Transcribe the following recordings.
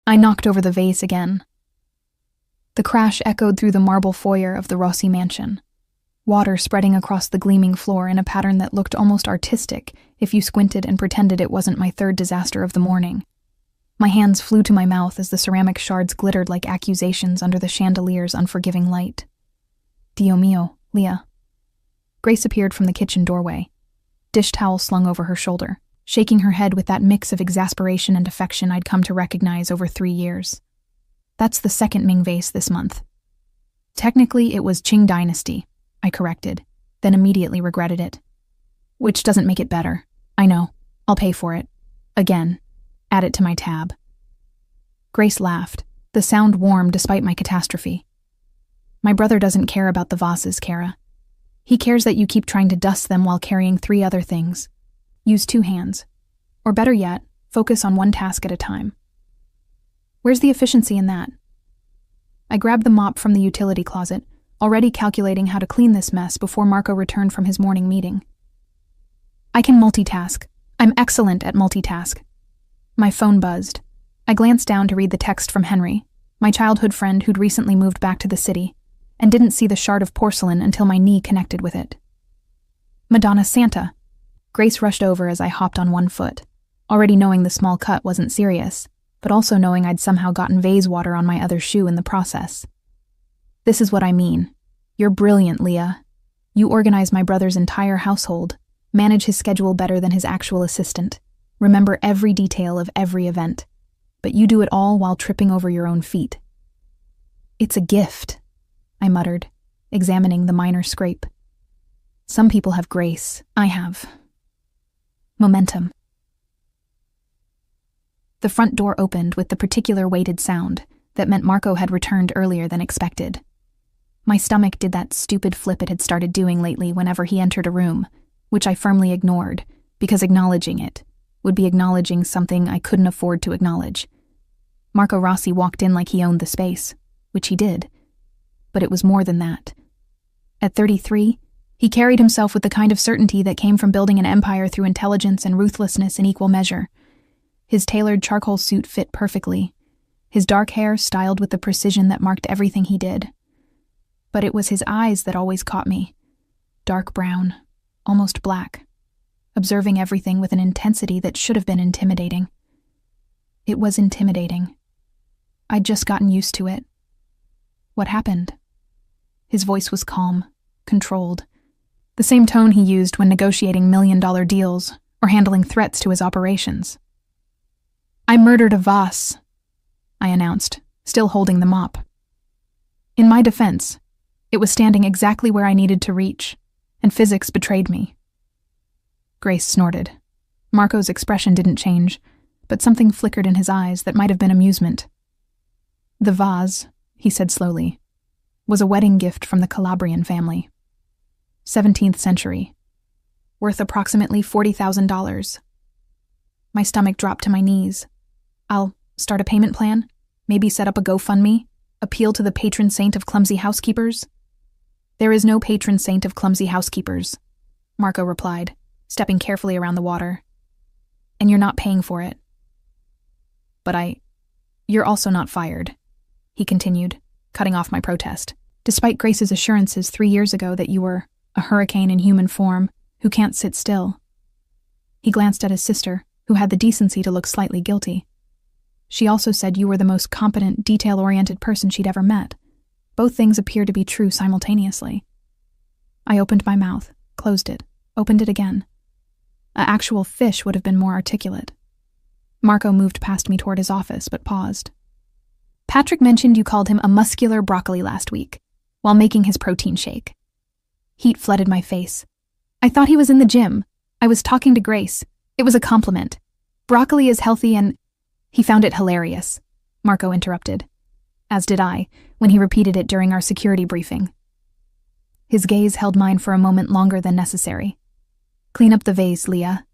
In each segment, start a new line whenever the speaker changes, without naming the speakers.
I knocked over the vase again. The crash echoed through the marble foyer of the Rossi mansion, water spreading across the gleaming floor in a pattern that looked almost artistic if you squinted and pretended it wasn't my third disaster of the morning. My hands flew to my mouth as the ceramic shards glittered like accusations under the chandelier's unforgiving light. Dio mio, Leah. Grace appeared from the kitchen doorway, dish towel slung over her shoulder, shaking her head with that mix of exasperation and affection I'd come to recognize over 3 years. That's the second Ming vase this month. Technically, it was Qing Dynasty, I corrected, then immediately regretted it. Which doesn't make it better. I know. I'll pay for it. Again. Add it to my tab. Grace laughed, the sound warm despite my catastrophe. My brother doesn't care about the vases, Kara. He cares that you keep trying to dust them while carrying 3 other things. Use 2 hands. Or better yet, focus on 1 task at a time. Where's the efficiency in that? I grabbed the mop from the utility closet, already calculating how to clean this mess before Marco returned from his morning meeting. I can multitask. I'm excellent at multitask. My phone buzzed. I glanced down to read the text from Henry, my childhood friend who'd recently moved back to the city, and didn't see the shard of porcelain until my knee connected with it. Madonna Santa. Grace rushed over as I hopped on 1 foot, already knowing the small cut wasn't serious, but also knowing I'd somehow gotten vase water on my other shoe in the process. This is what I mean. You're brilliant, Leah. You organize my brother's entire household, manage his schedule better than his actual assistant, remember every detail of every event, but you do it all while tripping over your own feet. It's a gift, I muttered, examining the minor scrape. Some people have grace. I have momentum. The front door opened with the particular weighted sound that meant Marco had returned earlier than expected. My stomach did that stupid flip it had started doing lately whenever he entered a room, which I firmly ignored, because acknowledging it would be acknowledging something I couldn't afford to acknowledge. Marco Rossi walked in like he owned the space, which he did. But it was more than that. At 33, he carried himself with the kind of certainty that came from building an empire through intelligence and ruthlessness in equal measure. His tailored charcoal suit fit perfectly, his dark hair styled with the precision that marked everything he did. But it was his eyes that always caught me. Dark brown, almost black, observing everything with an intensity that should have been intimidating. It was intimidating. I'd just gotten used to it. What happened? His voice was calm, controlled. The same tone he used when negotiating million-dollar deals or handling threats to his operations. I murdered a vase, I announced, still holding the mop. In my defense, it was standing exactly where I needed to reach, and physics betrayed me. Grace snorted. Marco's expression didn't change, but something flickered in his eyes that might have been amusement. The vase, he said slowly, was a wedding gift from the Calabrian family. 17th century. Worth approximately $40,000. My stomach dropped to my knees. I'll start a payment plan, maybe set up a GoFundMe, appeal to the patron saint of clumsy housekeepers. There is no patron saint of clumsy housekeepers, Marco replied, stepping carefully around the water. And you're not paying for it. But you're also not fired, he continued, cutting off my protest, despite Grace's assurances 3 years ago that you were a hurricane in human form who can't sit still. He glanced at his sister, who had the decency to look slightly guilty. She also said you were the most competent, detail-oriented person she'd ever met. Both things appeared to be true simultaneously. I opened my mouth, closed it, opened it again. An actual fish would have been more articulate. Marco moved past me toward his office, but paused. Patrick mentioned you called him a muscular broccoli last week, while making his protein shake. Heat flooded my face. I thought he was in the gym. I was talking to Grace. It was a compliment. Broccoli is healthy and... He found it hilarious, Marco interrupted. As did I, when he repeated it during our security briefing. His gaze held mine for a moment longer than necessary. Clean up the vase, Leah.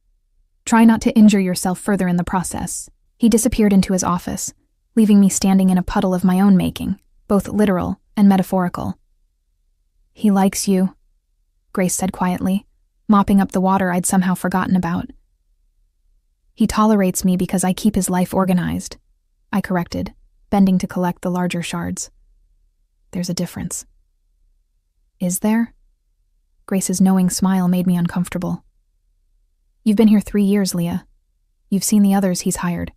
Try not to injure yourself further in the process. He disappeared into his office, leaving me standing in a puddle of my own making, both literal and metaphorical. He likes you, Grace said quietly, mopping up the water I'd somehow forgotten about. He tolerates me because I keep his life organized. I corrected, bending to collect the larger shards. There's a difference. Is there? Grace's knowing smile made me uncomfortable. You've been here 3 years, Leah. You've seen the others he's hired.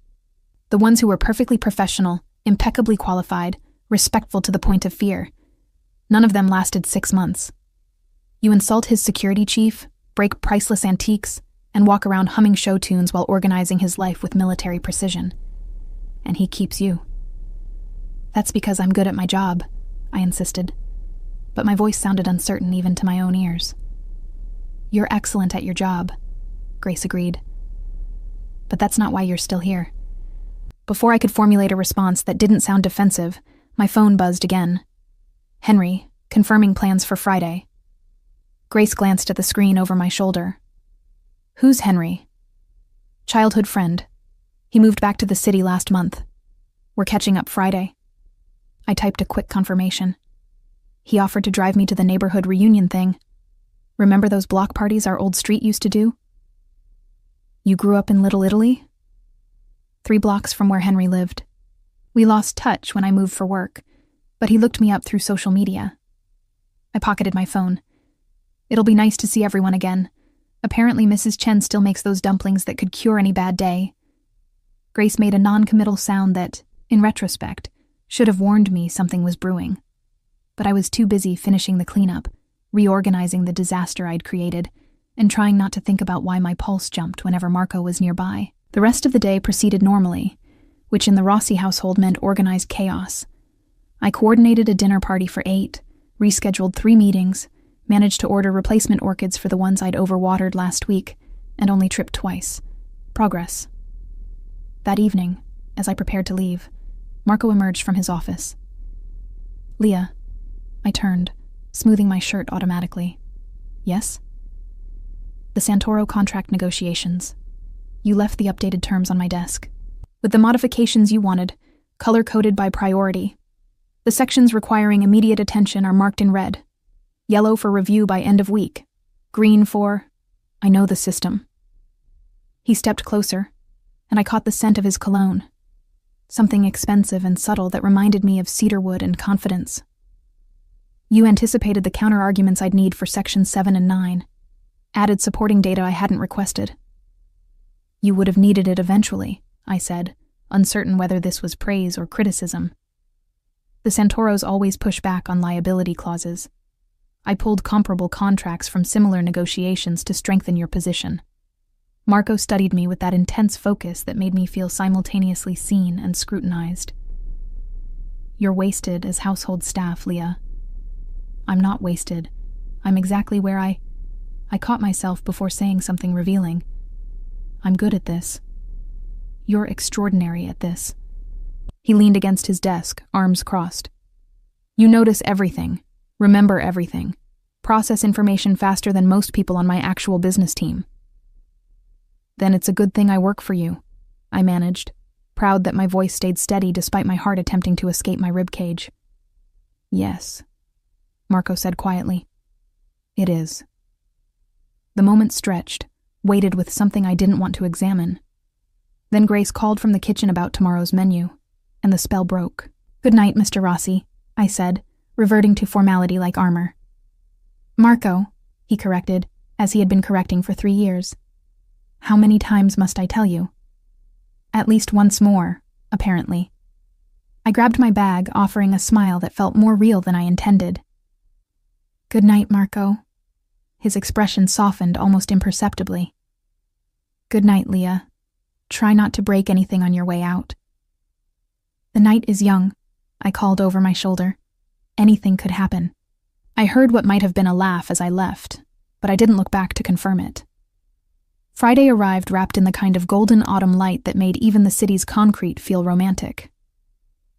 The ones who were perfectly professional, impeccably qualified, respectful to the point of fear. None of them lasted 6 months. You insult his security chief, break priceless antiques, and walk around humming show tunes while organizing his life with military precision. And he keeps you. That's because I'm good at my job, I insisted. But my voice sounded uncertain even to my own ears. You're excellent at your job, Grace agreed. But that's not why you're still here. Before I could formulate a response that didn't sound defensive, my phone buzzed again. Henry, confirming plans for Friday. Grace glanced at the screen over my shoulder. Who's Henry? Childhood friend. He moved back to the city last month. We're catching up Friday. I typed a quick confirmation. He offered to drive me to the neighborhood reunion thing. Remember those block parties our old street used to do? You grew up in Little Italy? 3 blocks from where Henry lived. We lost touch when I moved for work, but he looked me up through social media. I pocketed my phone. It'll be nice to see everyone again. Apparently Mrs. Chen still makes those dumplings that could cure any bad day. Grace made a non-committal sound that, in retrospect, should have warned me something was brewing. But I was too busy finishing the cleanup, reorganizing the disaster I'd created, and trying not to think about why my pulse jumped whenever Marco was nearby. The rest of the day proceeded normally, which in the Rossi household meant organized chaos. I coordinated a dinner party for 8, rescheduled 3 meetings, managed to order replacement orchids for the ones I'd overwatered last week, and only tripped twice. Progress. That evening, as I prepared to leave, Marco emerged from his office. Leah. I turned, smoothing my shirt automatically. Yes? The Santoro contract negotiations. You left the updated terms on my desk. With the modifications you wanted, color-coded by priority. The sections requiring immediate attention are marked in red. Yellow for review by end of week. Green for... I know the system. He stepped closer, and I caught the scent of his cologne. Something expensive and subtle that reminded me of cedarwood and confidence. You anticipated the counter-arguments I'd need for Sections 7 and 9. Added supporting data I hadn't requested. You would have needed it eventually, I said, uncertain whether this was praise or criticism. The Santoros always push back on liability clauses. I pulled comparable contracts from similar negotiations to strengthen your position. Marco studied me with that intense focus that made me feel simultaneously seen and scrutinized. You're wasted as household staff, Leah. I'm not wasted. I'm exactly where I caught myself before saying something revealing. I'm good at this. You're extraordinary at this. He leaned against his desk, arms crossed. You notice everything, remember everything, process information faster than most people on my actual business team. Then it's a good thing I work for you, I managed, proud that my voice stayed steady despite my heart attempting to escape my ribcage. Yes, Marco said quietly. It is. The moment stretched, waited with something I didn't want to examine. Then Grace called from the kitchen about tomorrow's menu, and the spell broke. Good night, Mr. Rossi, I said, reverting to formality like armor. Marco, he corrected, as he had been correcting for 3 years. How many times must I tell you? At least once more, apparently. I grabbed my bag, offering a smile that felt more real than I intended. Good night, Marco. His expression softened almost imperceptibly. Good night, Leah. Try not to break anything on your way out. The night is young, I called over my shoulder. Anything could happen. I heard what might have been a laugh as I left, but I didn't look back to confirm it. Friday arrived wrapped in the kind of golden autumn light that made even the city's concrete feel romantic.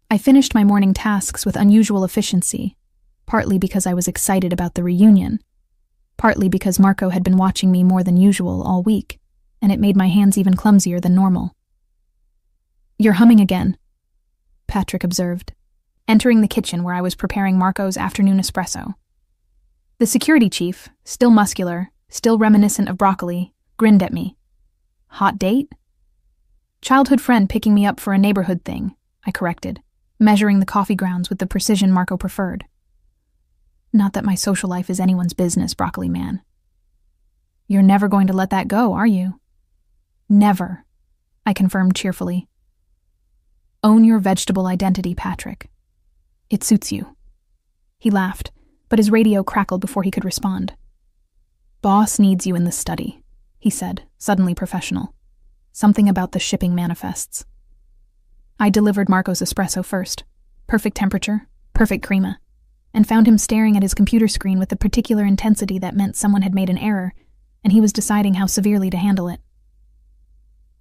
I finished my morning tasks with unusual efficiency, partly because I was excited about the reunion, partly because Marco had been watching me more than usual all week, and it made my hands even clumsier than normal. You're humming again, Patrick observed, entering the kitchen where I was preparing Marco's afternoon espresso. The security chief, still muscular, still reminiscent of broccoli, grinned at me. Hot date? Childhood friend picking me up for a neighborhood thing, I corrected, measuring the coffee grounds with the precision Marco preferred. Not that my social life is anyone's business, Broccoli Man. You're never going to let that go, are you? Never, I confirmed cheerfully. Own your vegetable identity, Patrick. It suits you. He laughed, but his radio crackled before he could respond. Boss needs you in the study, he said, suddenly professional. Something about the shipping manifests. I delivered Marco's espresso first. Perfect temperature, perfect crema, and found him staring at his computer screen with a particular intensity that meant someone had made an error, and he was deciding how severely to handle it.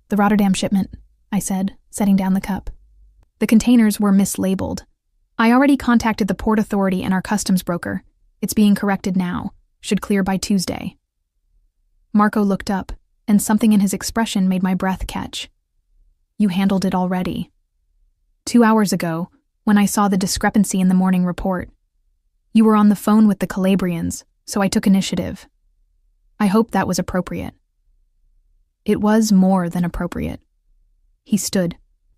The Rotterdam shipment, I said, setting down the cup. The containers were mislabeled. I already contacted the port authority and our customs broker. It's being corrected now. Should clear by Tuesday. Marco looked up, and something in his expression made my breath catch. You handled it already. 2 hours ago, when I saw the discrepancy in the morning report. You were on the phone with the Calabrians, so I took initiative. I hope that was appropriate. It was more than appropriate. He stood,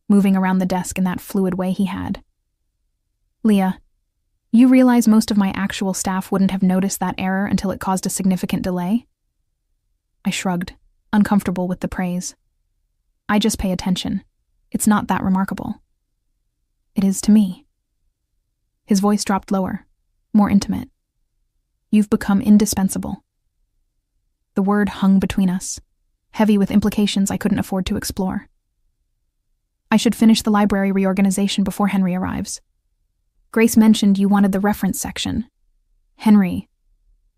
moving around the desk in that fluid way he had. Leah, you realize most of my actual staff wouldn't have noticed that error until it caused a significant delay? I shrugged, uncomfortable with the praise. I just pay attention. It's not that remarkable. It is to me. His voice dropped lower, more intimate. You've become indispensable. The word hung between us, heavy with implications I couldn't afford to explore. I should finish the library reorganization before Henry arrives. Grace mentioned you wanted the reference section. Henry.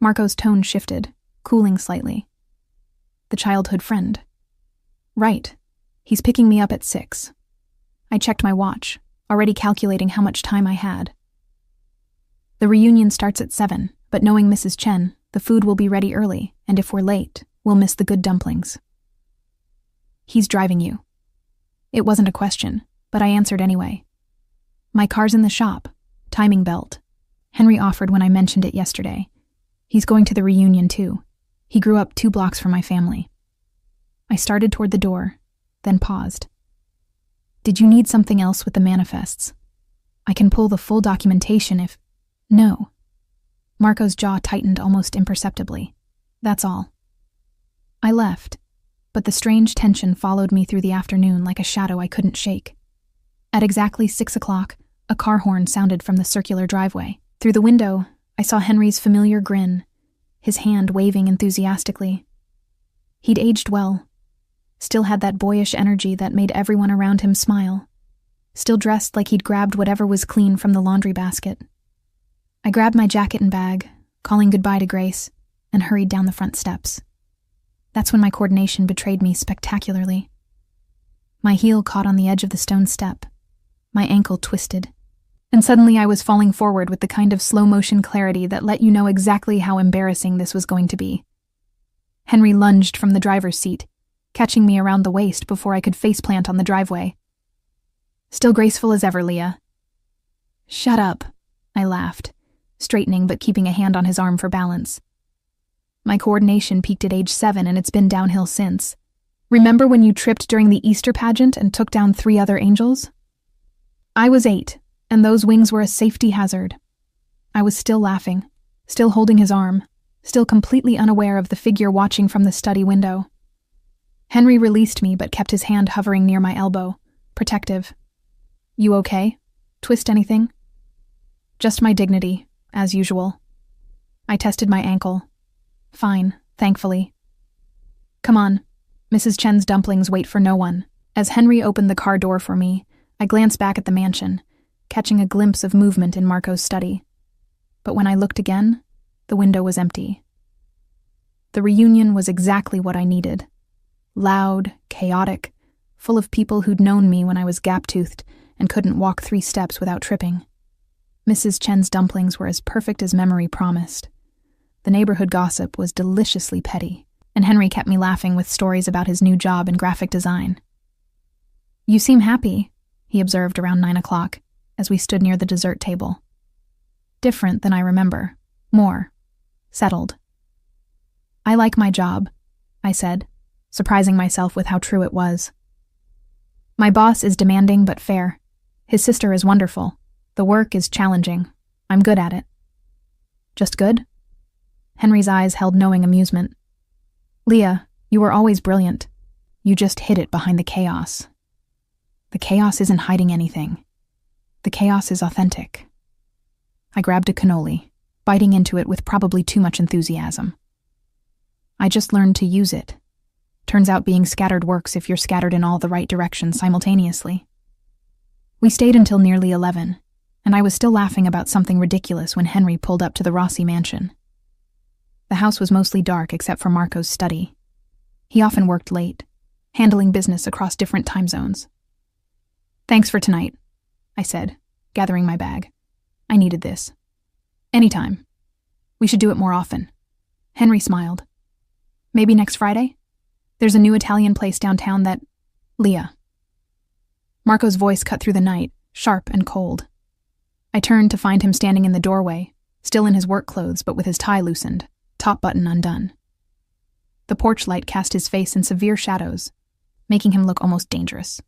Marco's tone shifted, cooling slightly. The childhood friend. Right. He's picking me up at 6. I checked my watch, already calculating how much time I had. The reunion starts at 7, but knowing Mrs. Chen, the food will be ready early, and if we're late, we'll miss the good dumplings. He's driving you. It wasn't a question, but I answered anyway. My car's in the shop. Timing belt. Henry offered when I mentioned it yesterday. He's going to the reunion too. He grew up 2 blocks from my family. I started toward the door, then paused. Did you need something else with the manifests? I can pull the full documentation if... No. Marco's jaw tightened almost imperceptibly. That's all. I left, but the strange tension followed me through the afternoon like a shadow I couldn't shake. At exactly 6 o'clock, a car horn sounded from the circular driveway. Through the window, I saw Henry's familiar grin, his hand waving enthusiastically. He'd aged well, still had that boyish energy that made everyone around him smile, still dressed like he'd grabbed whatever was clean from the laundry basket. I grabbed my jacket and bag, calling goodbye to Grace, and hurried down the front steps. That's when my coordination betrayed me spectacularly. My heel caught on the edge of the stone step. My ankle twisted. And suddenly I was falling forward with the kind of slow-motion clarity that let you know exactly how embarrassing this was going to be. Henry lunged from the driver's seat, catching me around the waist before I could faceplant on the driveway. Still graceful as ever, Leah. Shut up, I laughed, straightening but keeping a hand on his arm for balance. My coordination peaked at age 7 and it's been downhill since. Remember when you tripped during the Easter pageant and took down 3 other angels? I was 8, and those wings were a safety hazard. I was still laughing, still holding his arm, still completely unaware of the figure watching from the study window. Henry released me but kept his hand hovering near my elbow, protective. You okay? Twist anything? Just my dignity, as usual. I tested my ankle. Fine, thankfully. Come on. Mrs. Chen's dumplings wait for no one. As Henry opened the car door for me, I glanced back at the mansion, catching a glimpse of movement in Marco's study. But when I looked again, the window was empty. The reunion was exactly what I needed. Loud, chaotic, full of people who'd known me when I was gap-toothed and couldn't walk 3 steps without tripping. Mrs. Chen's dumplings were as perfect as memory promised. The neighborhood gossip was deliciously petty, and Henry kept me laughing with stories about his new job in graphic design. You seem happy, he observed around 9 o'clock, as we stood near the dessert table. Different than I remember. More. Settled. I like my job, I said, surprising myself with how true it was. My boss is demanding but fair. His sister is wonderful. The work is challenging. I'm good at it. Just good? Henry's eyes held knowing amusement. Leah, you were always brilliant. You just hid it behind the chaos. The chaos isn't hiding anything. The chaos is authentic. I grabbed a cannoli, biting into it with probably too much enthusiasm. I just learned to use it. Turns out being scattered works if you're scattered in all the right directions simultaneously. We stayed until nearly 11, and I was still laughing about something ridiculous when Henry pulled up to the Rossi mansion. The house was mostly dark except for Marco's study. He often worked late, handling business across different time zones. Thanks for tonight, I said, gathering my bag. I needed this. Anytime. We should do it more often. Henry smiled. Maybe next Friday? There's a new Italian place downtown that... Leah. Marco's voice cut through the night, sharp and cold. I turned to find him standing in the doorway, still in his work clothes but with his tie loosened, top button undone. The porch light cast his face in severe shadows, making him look almost dangerous.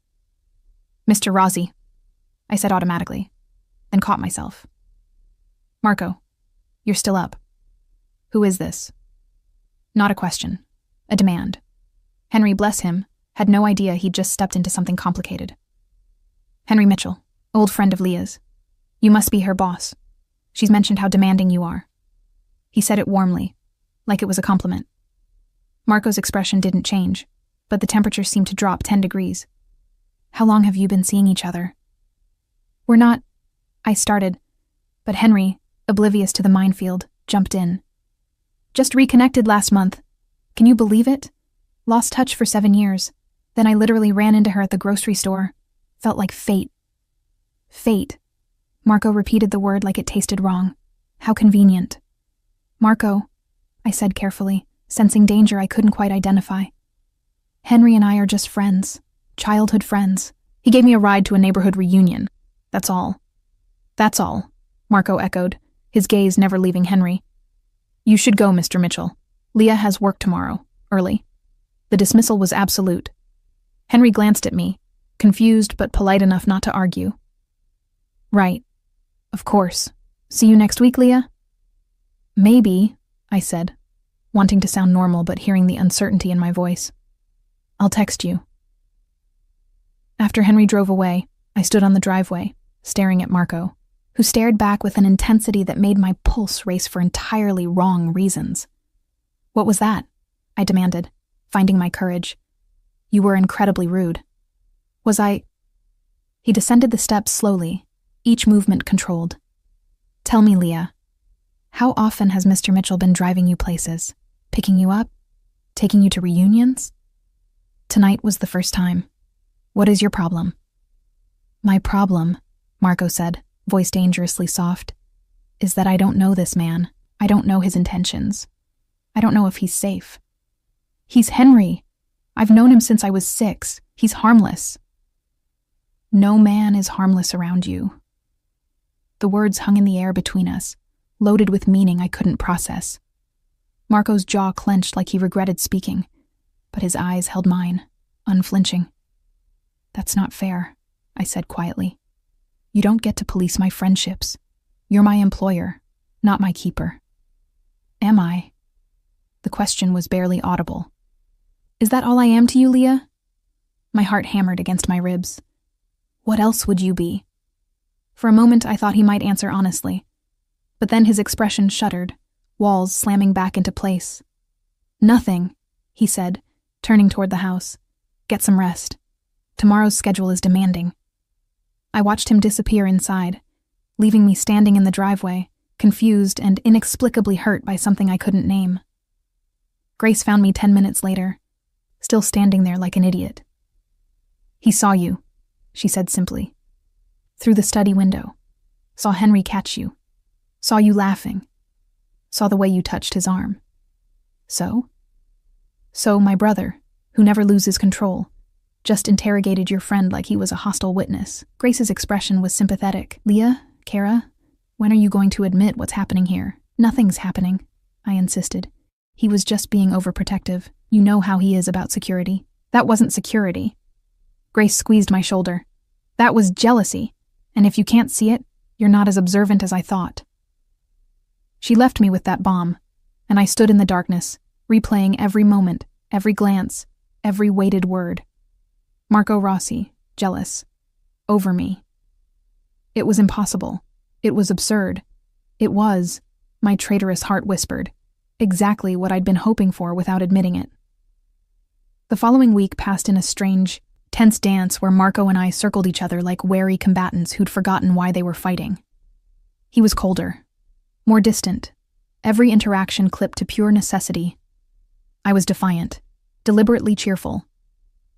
Mr. Rossi, I said automatically, then caught myself. Marco, you're still up. Who is this? Not a question, a demand. Henry, bless him, had no idea he'd just stepped into something complicated. Henry Mitchell, old friend of Leah's. You must be her boss. She's mentioned how demanding you are. He said it warmly, like it was a compliment. Marco's expression didn't change, but the temperature seemed to drop 10 degrees. How long have you been seeing each other? We're not... I started, but Henry, oblivious to the minefield, jumped in. Just reconnected last month. Can you believe it? Lost touch for 7 years. Then I literally ran into her at the grocery store. Felt like fate. Fate. Marco repeated the word like it tasted wrong. How convenient. Marco, I said carefully, sensing danger I couldn't quite identify. Henry and I are just friends. Childhood friends. He gave me a ride to a neighborhood reunion. That's all. That's all, Marco echoed, his gaze never leaving Henry. You should go, Mr. Mitchell. Leah has work tomorrow, early. The dismissal was absolute. Henry glanced at me, confused but polite enough not to argue. Right. Of course. See you next week, Leah? Maybe, I said, wanting to sound normal but hearing the uncertainty in my voice. I'll text you. After Henry drove away, I stood on the driveway, staring at Marco, who stared back with an intensity that made my pulse race for entirely wrong reasons. What was that? I demanded, finding my courage. You were incredibly rude. Was I... He descended the steps slowly, each movement controlled. Tell me, Leah, how often has Mr. Mitchell been driving you places, picking you up, taking you to reunions? Tonight was the first time. What is your problem? My problem, Marco said, voice dangerously soft, is that I don't know this man. I don't know his intentions. I don't know if he's safe. He's Henry. I've known him since I was 6. He's harmless. No man is harmless around you. The words hung in the air between us, loaded with meaning I couldn't process. Marco's jaw clenched like he regretted speaking, but his eyes held mine, unflinching. That's not fair, I said quietly. You don't get to police my friendships. You're my employer, not my keeper. Am I? The question was barely audible. Is that all I am to you, Leah? My heart hammered against my ribs. What else would you be? For a moment I thought he might answer honestly, but then his expression shuddered, walls slamming back into place. Nothing, he said, turning toward the house. Get some rest. Tomorrow's schedule is demanding. I watched him disappear inside, leaving me standing in the driveway, confused and inexplicably hurt by something I couldn't name. Grace found me 10 minutes later, still standing there like an idiot. He saw you, she said simply. Through the study window. Saw Henry catch you. Saw you laughing. Saw the way you touched his arm. So? So my brother, who never loses control, just interrogated your friend like he was a hostile witness. Grace's expression was sympathetic. Leah, Kara, when are you going to admit what's happening here? Nothing's happening, I insisted. He was just being overprotective. You know how he is about security. That wasn't security. Grace squeezed my shoulder. That was jealousy. And if you can't see it, you're not as observant as I thought." She left me with that bomb, and I stood in the darkness, replaying every moment, every glance, every weighted word. Marco Rossi, jealous. Over me. It was impossible. It was absurd. It was, my traitorous heart whispered, exactly what I'd been hoping for without admitting it. The following week passed in a strange, tense dance where Marco and I circled each other like wary combatants who'd forgotten why they were fighting. He was colder, more distant, every interaction clipped to pure necessity. I was defiant, deliberately cheerful.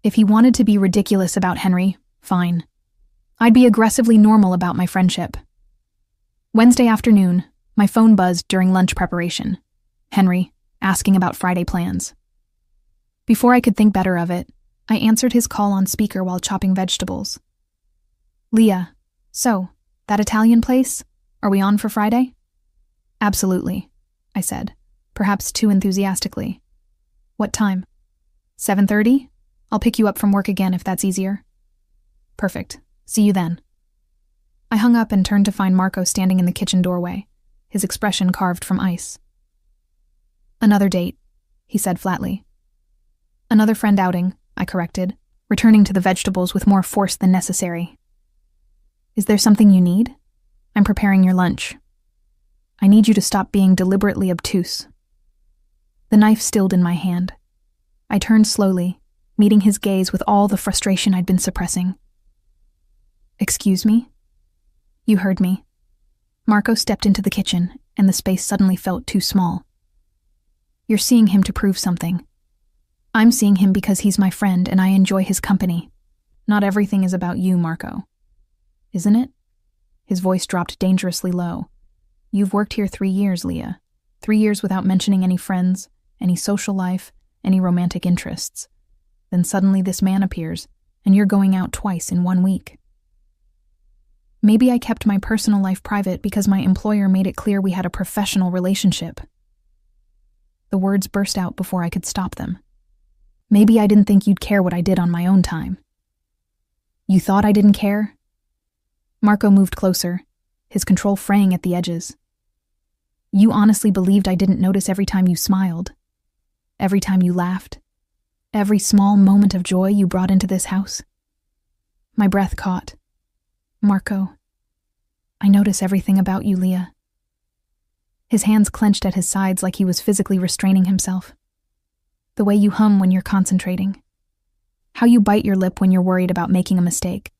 If he wanted to be ridiculous about Henry, fine. I'd be aggressively normal about my friendship. Wednesday afternoon, my phone buzzed during lunch preparation. Henry, asking about Friday plans. Before I could think better of it, I answered his call on speaker while chopping vegetables. "Leah, so, that Italian place? Are we on for Friday?" "Absolutely," I said, perhaps too enthusiastically. "What time?" 7:30? I'll pick you up from work again if that's easier." "Perfect. See you then." I hung up and turned to find Marco standing in the kitchen doorway, his expression carved from ice. "Another date," he said flatly. "Another friend outing," I corrected, returning to the vegetables with more force than necessary. "Is there something you need? I'm preparing your lunch. I need you to stop being deliberately obtuse." The knife stilled in my hand. I turned slowly, meeting his gaze with all the frustration I'd been suppressing. "Excuse me?" "You heard me." Marco stepped into the kitchen, and the space suddenly felt too small. "You're seeing him to prove something. I'm seeing him because he's my friend and I enjoy his company. Not everything is about you, Marco. Isn't it?" His voice dropped dangerously low. "You've worked here 3 years, Leah. 3 years without mentioning any friends, any social life, any romantic interests. Then suddenly this man appears, and you're going out twice in 1 week. Maybe I kept my personal life private because my employer made it clear we had a professional relationship." The words burst out before I could stop them. "Maybe I didn't think you'd care what I did on my own time." "You thought I didn't care?" Marco moved closer, his control fraying at the edges. "You honestly believed I didn't notice every time you smiled? Every time you laughed? Every small moment of joy you brought into this house?" My breath caught. "Marco, I notice everything about you, Leah." His hands clenched at his sides like he was physically restraining himself. "The way you hum when you're concentrating. How you bite your lip when you're worried about making a mistake.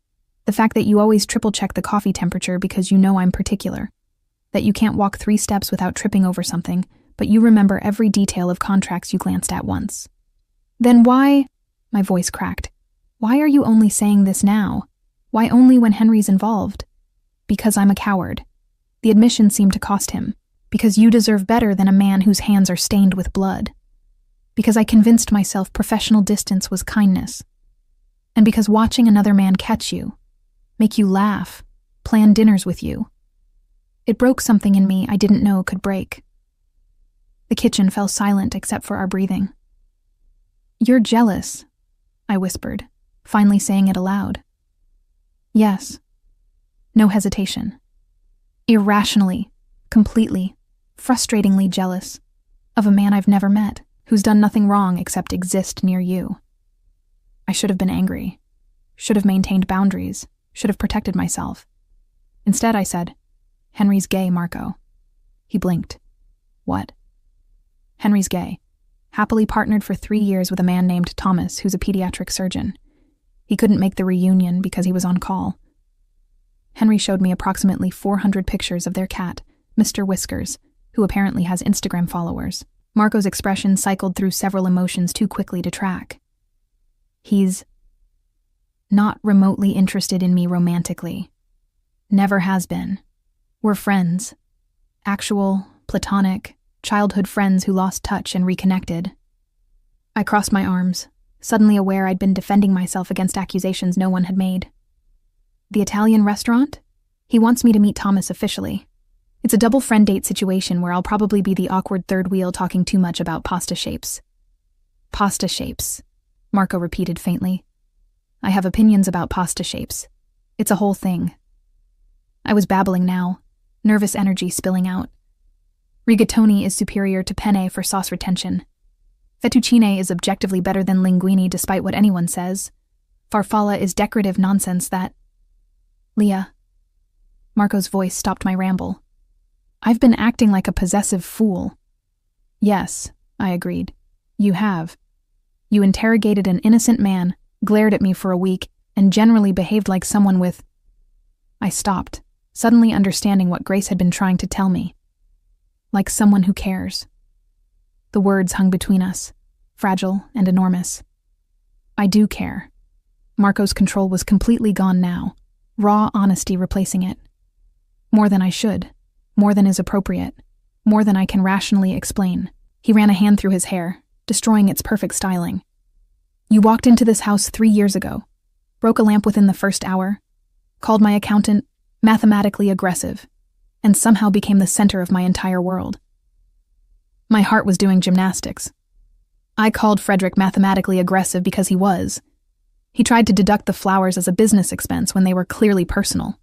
The fact that you always triple-check the coffee temperature because you know I'm particular. That you can't walk 3 steps without tripping over something, but you remember every detail of contracts you glanced at once. Then why—" my voice cracked. "Why are you only saying this now? Why only when Henry's involved?" "Because I'm a coward." The admission seemed to cost him. "Because you deserve better than a man whose hands are stained with blood. Because I convinced myself professional distance was kindness. And because watching another man catch you, make you laugh, plan dinners with you, it broke something in me I didn't know could break." The kitchen fell silent except for our breathing. "You're jealous," I whispered, finally saying it aloud. "Yes." No hesitation. "Irrationally, completely, frustratingly jealous of a man I've never met, who's done nothing wrong except exist near you." I should have been angry, should have maintained boundaries, should have protected myself. Instead, I said, "Henry's gay, Marco." He blinked. "What?" "Henry's gay. Happily partnered for 3 years with a man named Thomas, who's a pediatric surgeon. He couldn't make the reunion because he was on call." Henry showed me approximately 400 pictures of their cat, Mr. Whiskers, who apparently has Instagram followers. Marco's expression cycled through several emotions too quickly to track. "He's not remotely interested in me romantically. Never has been. We're friends. Actual, platonic, childhood friends who lost touch and reconnected." I crossed my arms, suddenly aware I'd been defending myself against accusations no one had made. "The Italian restaurant? He wants me to meet Thomas officially. It's a double friend date situation where I'll probably be the awkward third wheel talking too much about pasta shapes." "Pasta shapes," Marco repeated faintly. "I have opinions about pasta shapes. It's a whole thing. I was babbling now, nervous energy spilling out. Rigatoni is superior to penne for sauce retention. Fettuccine is objectively better than linguine despite what anyone says. Farfalla is decorative nonsense that... Leah. Marco's voice stopped my ramble. I've been acting like a possessive fool. Yes, I agreed. You have. You interrogated an innocent man, glared at me for a week, and generally behaved like someone with... I stopped, suddenly understanding what Grace had been trying to tell me. Like someone who cares. The words hung between us, fragile and enormous. I do care. Marco's control was completely gone now, raw honesty replacing it. More than I should, more than is appropriate, more than I can rationally explain. He ran a hand through his hair, destroying its perfect styling. You walked into this house 3 years ago, broke a lamp within the first hour, called my accountant mathematically aggressive, and somehow became the center of my entire world. My heart was doing gymnastics. I called Frederick mathematically aggressive because he was. He tried to deduct the flowers as a business expense when they were clearly personal.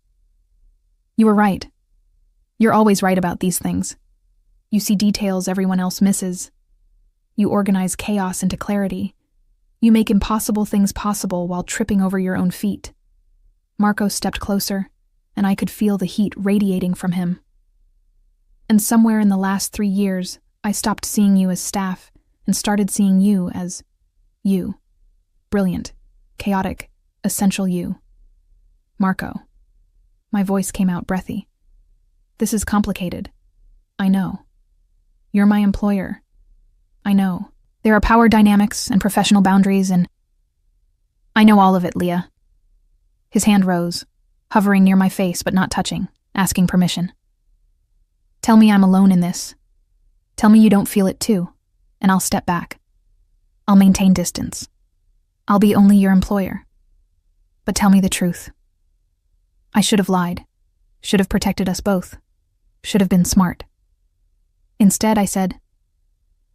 You were right. You're always right about these things. You see details everyone else misses. You organize chaos into clarity. You make impossible things possible while tripping over your own feet. Marco stepped closer, and I could feel the heat radiating from him. And somewhere in the last 3 years, I stopped seeing you as staff and started seeing you as you. Brilliant, chaotic, essential you. Marco. My voice came out breathy. This is complicated. I know. You're my employer. I know. There are power dynamics and professional boundaries and... I know all of it, Leah. His hand rose, hovering near my face but not touching, asking permission. Tell me I'm alone in this. Tell me you don't feel it too, and I'll step back. I'll maintain distance. I'll be only your employer. But tell me the truth. I should have lied. Should have protected us both. Should have been smart. Instead, I said,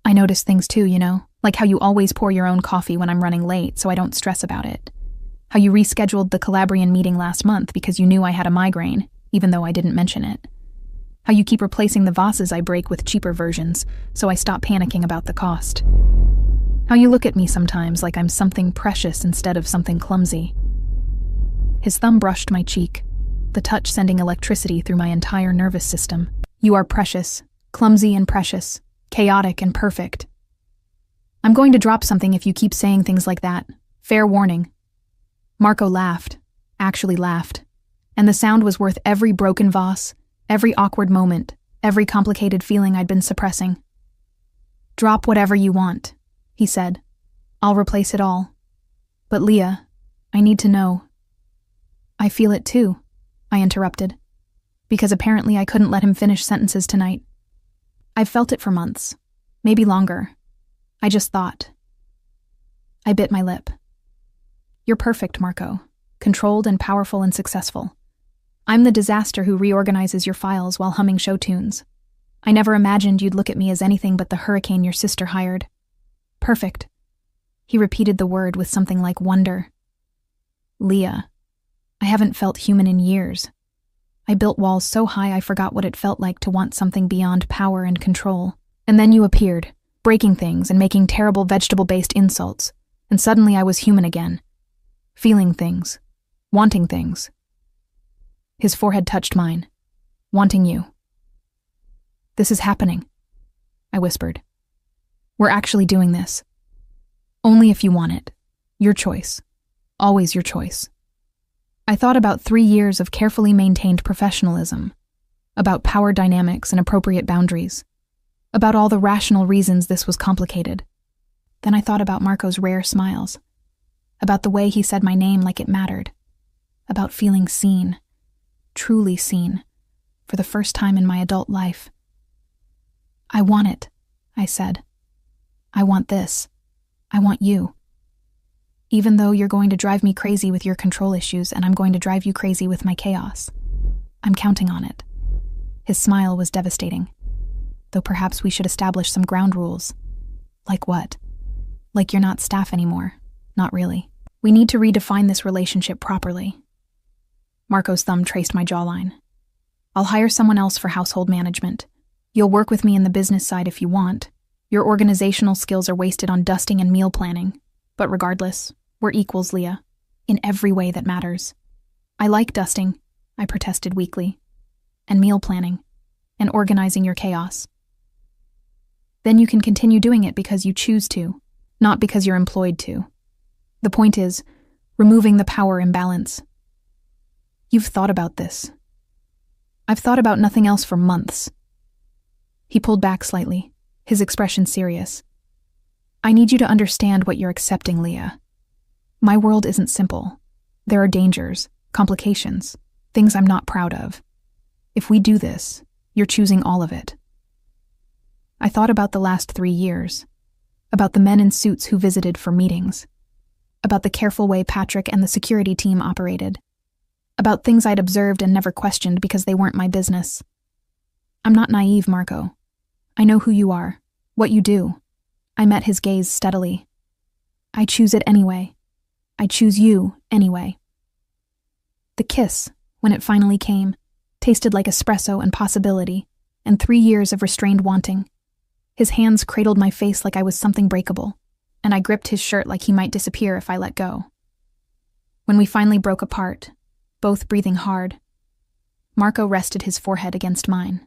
I notice things too, you know, like how you always pour your own coffee when I'm running late so I don't stress about it. How you rescheduled the Calabrian meeting last month because you knew I had a migraine, even though I didn't mention it. How you keep replacing the vases I break with cheaper versions, so I stop panicking about the cost. How you look at me sometimes like I'm something precious instead of something clumsy. His thumb brushed my cheek, the touch sending electricity through my entire nervous system. You are precious, clumsy and precious, chaotic and perfect. I'm going to drop something if you keep saying things like that. Fair warning. Marco laughed, actually laughed, and the sound was worth every broken vase, every awkward moment, every complicated feeling I'd been suppressing. Drop whatever you want, he said. I'll replace it all. But Leah, I need to know. I feel it too, I interrupted, because apparently I couldn't let him finish sentences tonight. I've felt it for months, maybe longer. I just thought. I bit my lip. You're perfect, Marco, controlled and powerful and successful. I'm the disaster who reorganizes your files while humming show tunes. I never imagined you'd look at me as anything but the hurricane your sister hired. Perfect. He repeated the word with something like wonder. Leah, I haven't felt human in years. I built walls so high I forgot what it felt like to want something beyond power and control. And then you appeared, breaking things and making terrible vegetable-based insults, and suddenly I was human again. Feeling things, wanting things. His forehead touched mine, wanting you. This is happening, I whispered. We're actually doing this. Only if you want it. Your choice. Always your choice. I thought about 3 years of carefully maintained professionalism, about power dynamics and appropriate boundaries, about all the rational reasons this was complicated. Then I thought about Marco's rare smiles, about the way he said my name like it mattered, about feeling seen, truly seen, for the first time in my adult life. I want it, I said. I want this. I want you. Even though you're going to drive me crazy with your control issues and I'm going to drive you crazy with my chaos. I'm counting on it. His smile was devastating. Though perhaps we should establish some ground rules. Like what? Like you're not staff anymore. Not really. We need to redefine this relationship properly. Marco's thumb traced my jawline. I'll hire someone else for household management. You'll work with me in the business side if you want. Your organizational skills are wasted on dusting and meal planning. But regardless, we're equals, Leah. In every way that matters. I like dusting, I protested weakly. And meal planning. And organizing your chaos. Then you can continue doing it because you choose to, not because you're employed to. The point is, removing the power imbalance. You've thought about this. I've thought about nothing else for months. He pulled back slightly, his expression serious. I need you to understand what you're accepting, Leah. My world isn't simple. There are dangers, complications, things I'm not proud of. If we do this, you're choosing all of it. I thought about the last 3 years, about the men in suits who visited for meetings, about the careful way Patrick and the security team operated, about things I'd observed and never questioned because they weren't my business. I'm not naive, Marco. I know who you are, what you do. I met his gaze steadily. I choose it anyway. I choose you anyway. The kiss, when it finally came, tasted like espresso and possibility, and 3 years of restrained wanting. His hands cradled my face like I was something breakable, and I gripped his shirt like he might disappear if I let go. When we finally broke apart, both breathing hard, Marco rested his forehead against mine.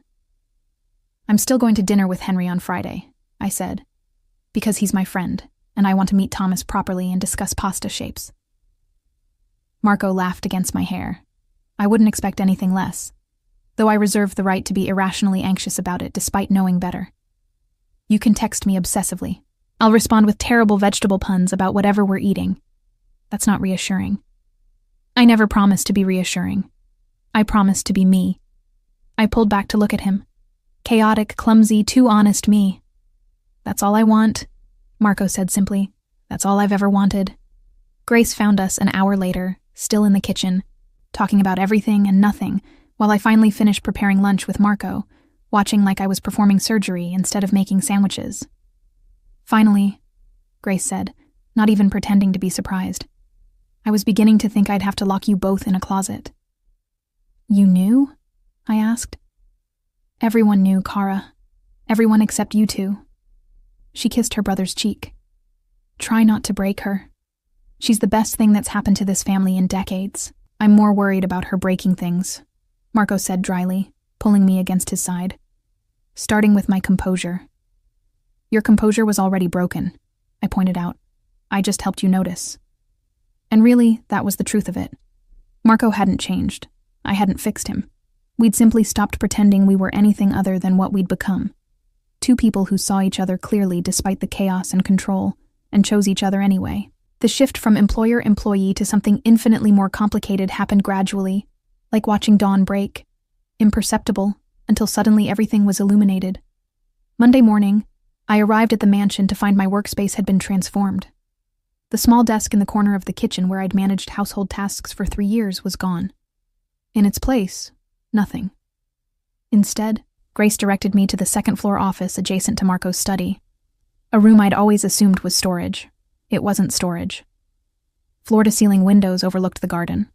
I'm still going to dinner with Henry on Friday, I said, because he's my friend, and I want to meet Thomas properly and discuss pasta shapes. Marco laughed against my hair. I wouldn't expect anything less, though I reserved the right to be irrationally anxious about it despite knowing better. You can text me obsessively. I'll respond with terrible vegetable puns about whatever we're eating. That's not reassuring. I never promised to be reassuring. I promised to be me. I pulled back to look at him. Chaotic, clumsy, too honest me. That's all I want, Marco said simply. That's all I've ever wanted. Grace found us an hour later, still in the kitchen, talking about everything and nothing, while I finally finished preparing lunch with Marco, watching like I was performing surgery instead of making sandwiches. Finally, Grace said, not even pretending to be surprised. I was beginning to think I'd have to lock you both in a closet. You knew? I asked. Everyone knew, Kara. Everyone except you two. She kissed her brother's cheek. Try not to break her. She's the best thing that's happened to this family in decades. I'm more worried about her breaking things, Marco said dryly, pulling me against his side. Starting with my composure. Your composure was already broken, I pointed out. I just helped you notice. And really, that was the truth of it. Marco hadn't changed. I hadn't fixed him. We'd simply stopped pretending we were anything other than what we'd become. Two people who saw each other clearly despite the chaos and control, and chose each other anyway. The shift from employer-employee to something infinitely more complicated happened gradually, like watching dawn break, imperceptible, until suddenly everything was illuminated. Monday morning, I arrived at the mansion to find my workspace had been transformed. The small desk in the corner of the kitchen where I'd managed household tasks for 3 years was gone. In its place, nothing. Instead, Grace directed me to the second-floor office adjacent to Marco's study, a room I'd always assumed was storage. It wasn't storage. Floor-to-ceiling windows overlooked the garden.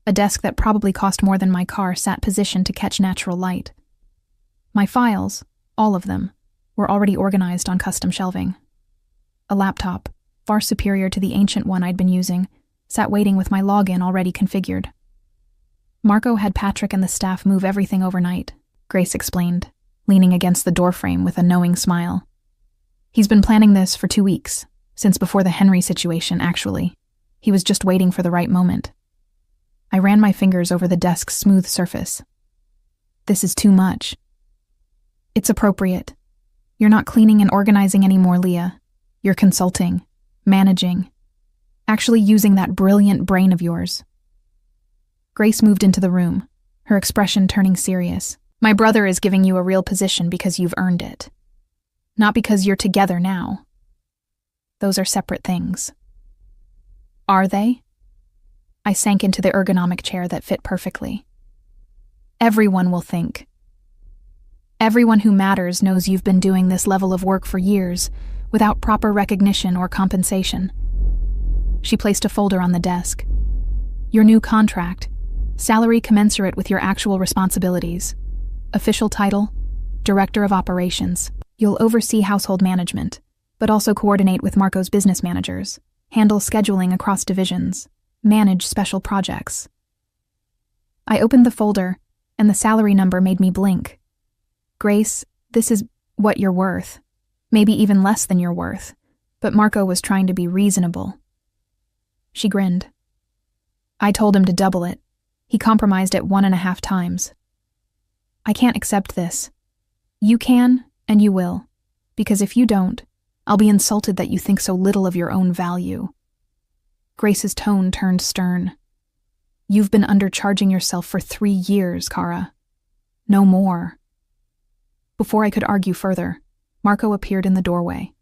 A desk that probably cost more than my car sat positioned to catch natural light. My files, all of them, were already organized on custom shelving. A laptop, far superior to the ancient one I'd been using, sat waiting with my login already configured. Marco had Patrick and the staff move everything overnight, Grace explained, leaning against the doorframe with a knowing smile. He's been planning this for 2 weeks, since before the Henry situation, actually. He was just waiting for the right moment. I ran my fingers over the desk's smooth surface. This is too much. It's appropriate. You're not cleaning and organizing anymore, Leah. You're consulting, managing, actually using that brilliant brain of yours. Grace moved into the room, her expression turning serious. My brother is giving you a real position because you've earned it. Not because you're together now. Those are separate things. Are they? I sank into the ergonomic chair that fit perfectly. Everyone will think. Everyone who matters knows you've been doing this level of work for years, without proper recognition or compensation. She placed a folder on the desk. Your new contract, Salary commensurate with your actual responsibilities. Official title, Director of Operations. You'll oversee household management, but also coordinate with Marco's business managers, handle scheduling across divisions, manage special projects. I opened the folder, and the salary number made me blink. Grace, this is what you're worth. Maybe even less than you're worth. But Marco was trying to be reasonable. She grinned. I told him to double it. He compromised at 1.5 times. I can't accept this. You can, and you will. Because if you don't, I'll be insulted that you think so little of your own value. Grace's tone turned stern. You've been undercharging yourself for 3 years, Kara. No more. Before I could argue further, Marco appeared in the doorway.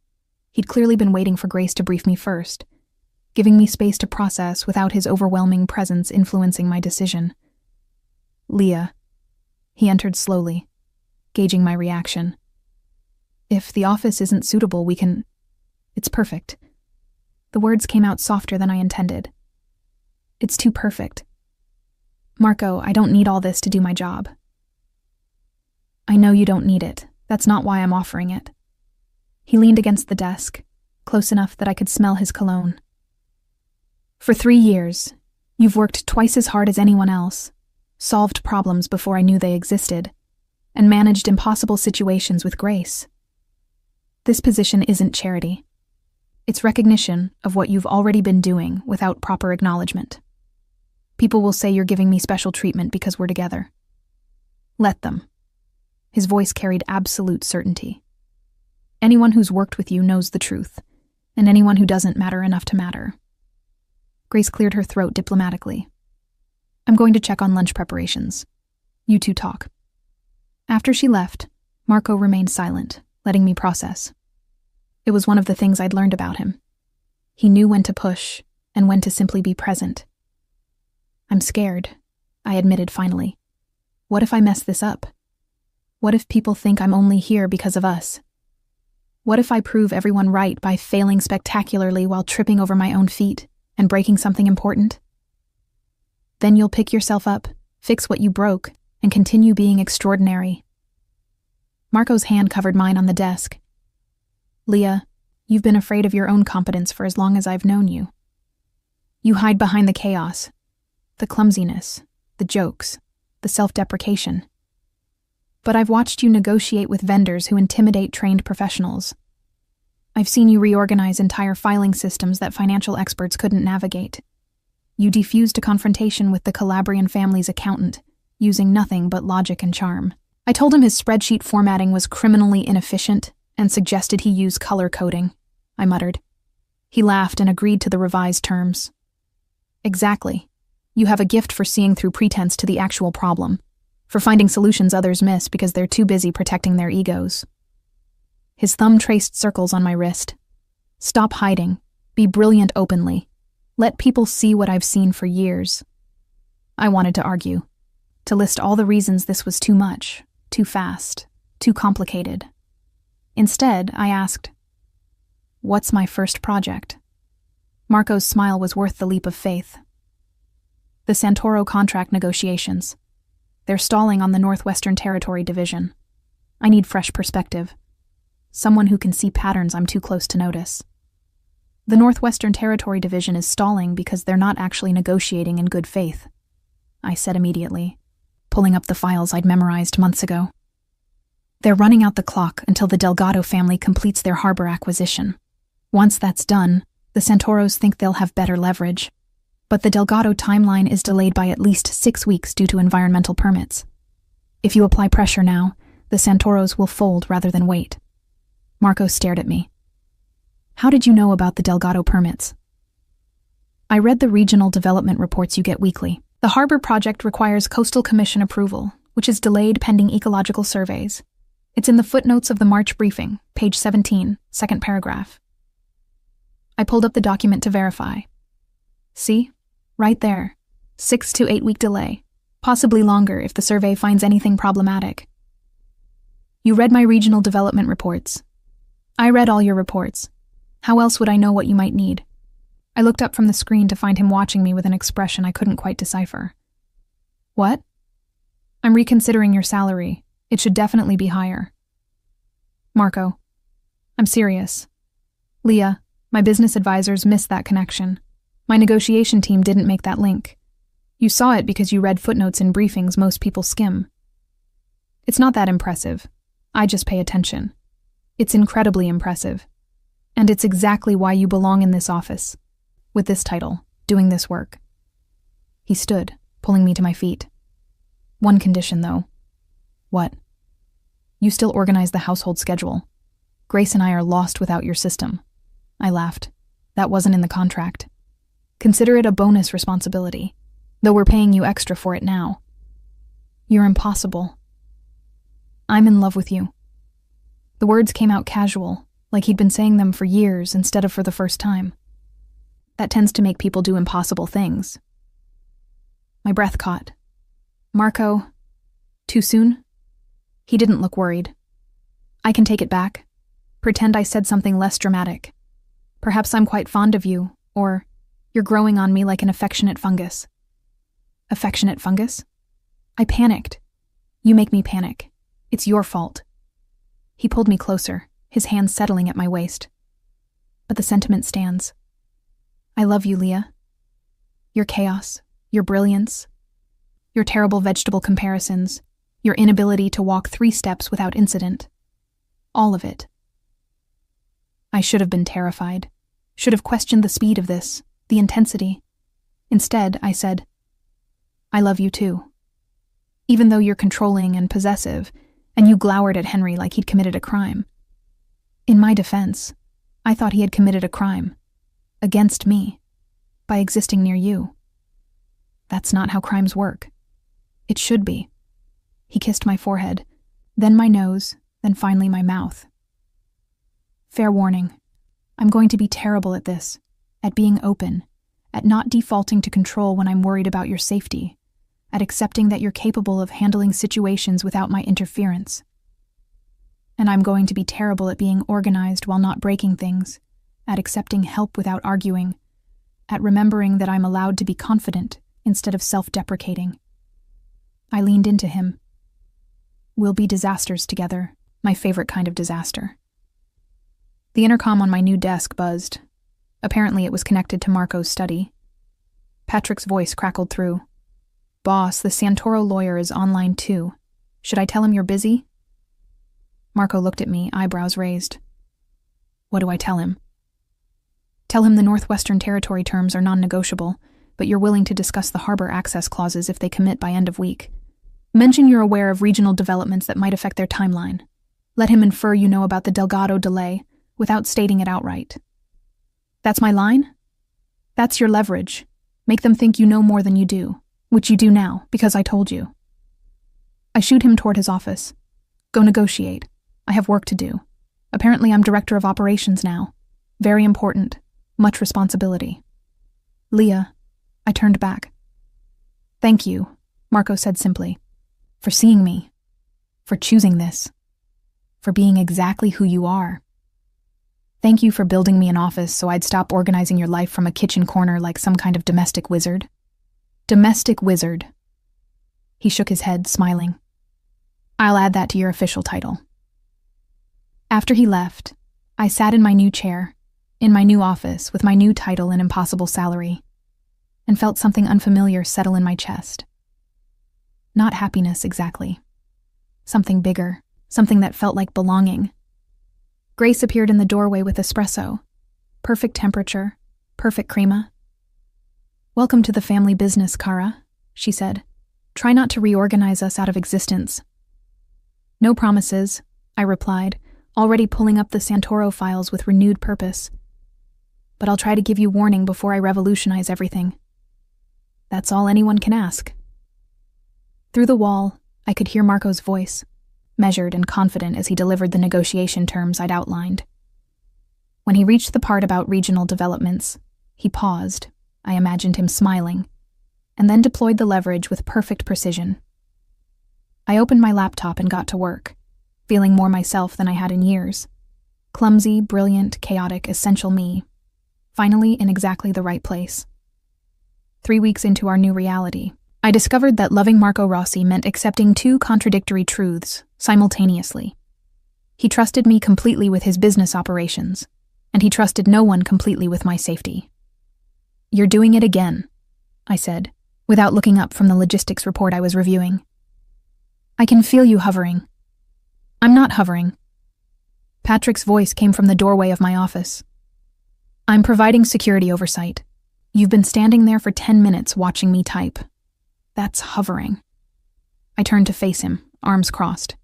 He'd clearly been waiting for Grace to brief me first, giving me space to process without his overwhelming presence influencing my decision. Leah. He entered slowly, gauging my reaction. If the office isn't suitable, we can... It's perfect. The words came out softer than I intended. It's too perfect. Marco, I don't need all this to do my job. I know you don't need it. That's not why I'm offering it. He leaned against the desk, close enough that I could smell his cologne. For 3 years, you've worked twice as hard as anyone else, solved problems before I knew they existed, and managed impossible situations with grace. This position isn't charity. It's recognition of what you've already been doing without proper acknowledgement. People will say you're giving me special treatment because we're together. Let them. His voice carried absolute certainty. Anyone who's worked with you knows the truth, and anyone who doesn't matter enough to matter. Grace cleared her throat diplomatically. I'm going to check on lunch preparations. You two talk. After she left, Marco remained silent, letting me process. It was one of the things I'd learned about him. He knew when to push and when to simply be present. I'm scared, I admitted finally. What if I mess this up? What if people think I'm only here because of us? What if I prove everyone right by failing spectacularly while tripping over my own feet and breaking something important? Then you'll pick yourself up, fix what you broke, and continue being extraordinary. Marco's hand covered mine on the desk. Leah, you've been afraid of your own competence for as long as I've known you. You hide behind the chaos, the clumsiness, the jokes, the self-deprecation. But I've watched you negotiate with vendors who intimidate trained professionals. I've seen you reorganize entire filing systems that financial experts couldn't navigate. You defused a confrontation with the Calabrian family's accountant, using nothing but logic and charm. I told him his spreadsheet formatting was criminally inefficient and suggested he use color coding, I muttered. He laughed and agreed to the revised terms. Exactly. You have a gift for seeing through pretense to the actual problem, for finding solutions others miss because they're too busy protecting their egos. His thumb traced circles on my wrist. Stop hiding. Be brilliant openly. Let people see what I've seen for years. I wanted to argue, to list all the reasons this was too much, too fast, too complicated. Instead, I asked, what's my first project? Marco's smile was worth the leap of faith. The Santoro contract negotiations. They're stalling on the Northwestern Territory Division. I need fresh perspective. Someone who can see patterns I'm too close to notice. The Northwestern Territory Division is stalling because they're not actually negotiating in good faith, I said immediately, pulling up the files I'd memorized months ago. They're running out the clock until the Delgado family completes their harbor acquisition. Once that's done, the Santoros think they'll have better leverage. But the Delgado timeline is delayed by at least 6 weeks due to environmental permits. If you apply pressure now, the Santoros will fold rather than wait. Marco stared at me. How did you know about the Delgado permits? I read the regional development reports you get weekly. The harbor project requires Coastal Commission approval, which is delayed pending ecological surveys. It's in the footnotes of the March briefing, page 17, second paragraph. I pulled up the document to verify. See? Right there. 6 to 8 week delay. Possibly longer if the survey finds anything problematic. You read my regional development reports. I read all your reports. How else would I know what you might need? I looked up from the screen to find him watching me with an expression I couldn't quite decipher. What? I'm reconsidering your salary. It should definitely be higher. Marco, I'm serious. Leah, my business advisors missed that connection. My negotiation team didn't make that link. You saw it because you read footnotes in briefings most people skim. It's not that impressive. I just pay attention. It's incredibly impressive. And it's exactly why you belong in this office, with this title, doing this work. He stood, pulling me to my feet. One condition, though. What? You still organize the household schedule. Grace and I are lost without your system. I laughed. That wasn't in the contract. Consider it a bonus responsibility, though we're paying you extra for it now. You're impossible. I'm in love with you. The words came out casual, like he'd been saying them for years instead of for the first time. That tends to make people do impossible things. My breath caught. Marco, too soon? He didn't look worried. I can take it back. Pretend I said something less dramatic. Perhaps I'm quite fond of you, or you're growing on me like an affectionate fungus. Affectionate fungus? I panicked. You make me panic. It's your fault. He pulled me closer, his hands settling at my waist. But the sentiment stands. I love you, Leah. Your chaos, your brilliance, your terrible vegetable comparisons, your inability to walk 3 steps without incident. All of it. I should have been terrified, should have questioned the speed of this, the intensity. Instead, I said, I love you too. Even though you're controlling and possessive, and you glowered at Henry like he'd committed a crime. In my defense, I thought he had committed a crime. Against me. By existing near you. That's not how crimes work. It should be. He kissed my forehead, then my nose, then finally my mouth. Fair warning. I'm going to be terrible at this, at being open, at not defaulting to control when I'm worried about your safety, at accepting that you're capable of handling situations without my interference. And I'm going to be terrible at being organized while not breaking things, at accepting help without arguing, at remembering that I'm allowed to be confident instead of self-deprecating. I leaned into him. We'll be disasters together, my favorite kind of disaster. The intercom on my new desk buzzed. Apparently it was connected to Marco's study. Patrick's voice crackled through. Boss, the Santoro lawyer is online too. Should I tell him you're busy? Marco looked at me, eyebrows raised. What do I tell him? Tell him the Northwestern Territory terms are non-negotiable, but you're willing to discuss the harbor access clauses if they commit by end of week. Mention you're aware of regional developments that might affect their timeline. Let him infer you know about the Delgado delay, without stating it outright. That's my line? That's your leverage. Make them think you know more than you do, which you do now, because I told you. I shooed him toward his office. Go negotiate. I have work to do. Apparently I'm director of operations now. Very important. Much responsibility. Leah, I turned back. Thank you, Marco said simply, for seeing me, for choosing this, for being exactly who you are. Thank you for building me an office so I'd stop organizing your life from a kitchen corner like some kind of domestic wizard. Domestic wizard. He shook his head, smiling. I'll add that to your official title. After he left, I sat in my new chair, in my new office with my new title and impossible salary, and felt something unfamiliar settle in my chest. Not happiness exactly. Something bigger, something that felt like belonging. Grace appeared in the doorway with espresso. Perfect temperature, perfect crema. Welcome to the family business, Kara, she said. Try not to reorganize us out of existence. No promises, I replied, already pulling up the Santoro files with renewed purpose. But I'll try to give you warning before I revolutionize everything. That's all anyone can ask. Through the wall, I could hear Marco's voice, measured and confident as he delivered the negotiation terms I'd outlined. When he reached the part about regional developments, he paused, I imagined him smiling, and then deployed the leverage with perfect precision. I opened my laptop and got to work, feeling more myself than I had in years. Clumsy, brilliant, chaotic, essential me, finally in exactly the right place. 3 weeks into our new reality, I discovered that loving Marco Rossi meant accepting two contradictory truths simultaneously. He trusted me completely with his business operations, and he trusted no one completely with my safety. "You're doing it again," I said, without looking up from the logistics report I was reviewing. "I can feel you hovering." "I'm not hovering." Patrick's voice came from the doorway of my office. "I'm providing security oversight. You've been standing there for 10 minutes watching me type. That's hovering." I turned to face him, arms crossed.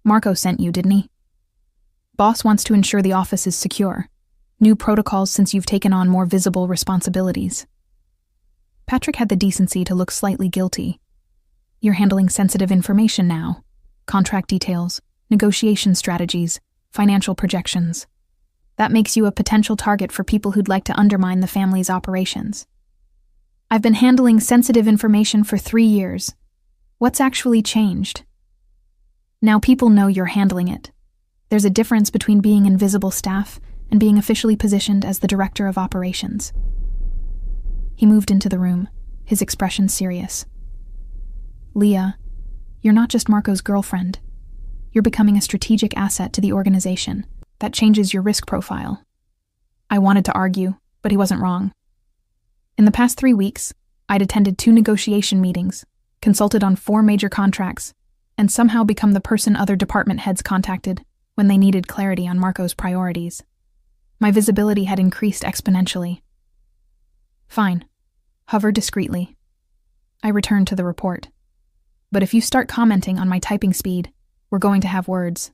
"Marco sent you, didn't he? Boss wants to ensure the office is secure. New protocols since you've taken on more visible responsibilities." Patrick had the decency to look slightly guilty. "You're handling sensitive information now. Contract details, negotiation strategies, financial projections. That makes you a potential target for people who'd like to undermine the family's operations." "I've been handling sensitive information for 3 years. What's actually changed?" "Now people know you're handling it. There's a difference between being invisible staff and being officially positioned as the director of operations." He moved into the room, his expression serious. "Leah, you're not just Marco's girlfriend. You're becoming a strategic asset to the organization. That changes your risk profile." I wanted to argue, but he wasn't wrong. In the past 3 weeks, I'd attended 2 negotiation meetings, consulted on 4 major contracts, and somehow become the person other department heads contacted when they needed clarity on Marco's priorities. My visibility had increased exponentially. "Fine. Hover discreetly." I returned to the report. "But if you start commenting on my typing speed, we're going to have words."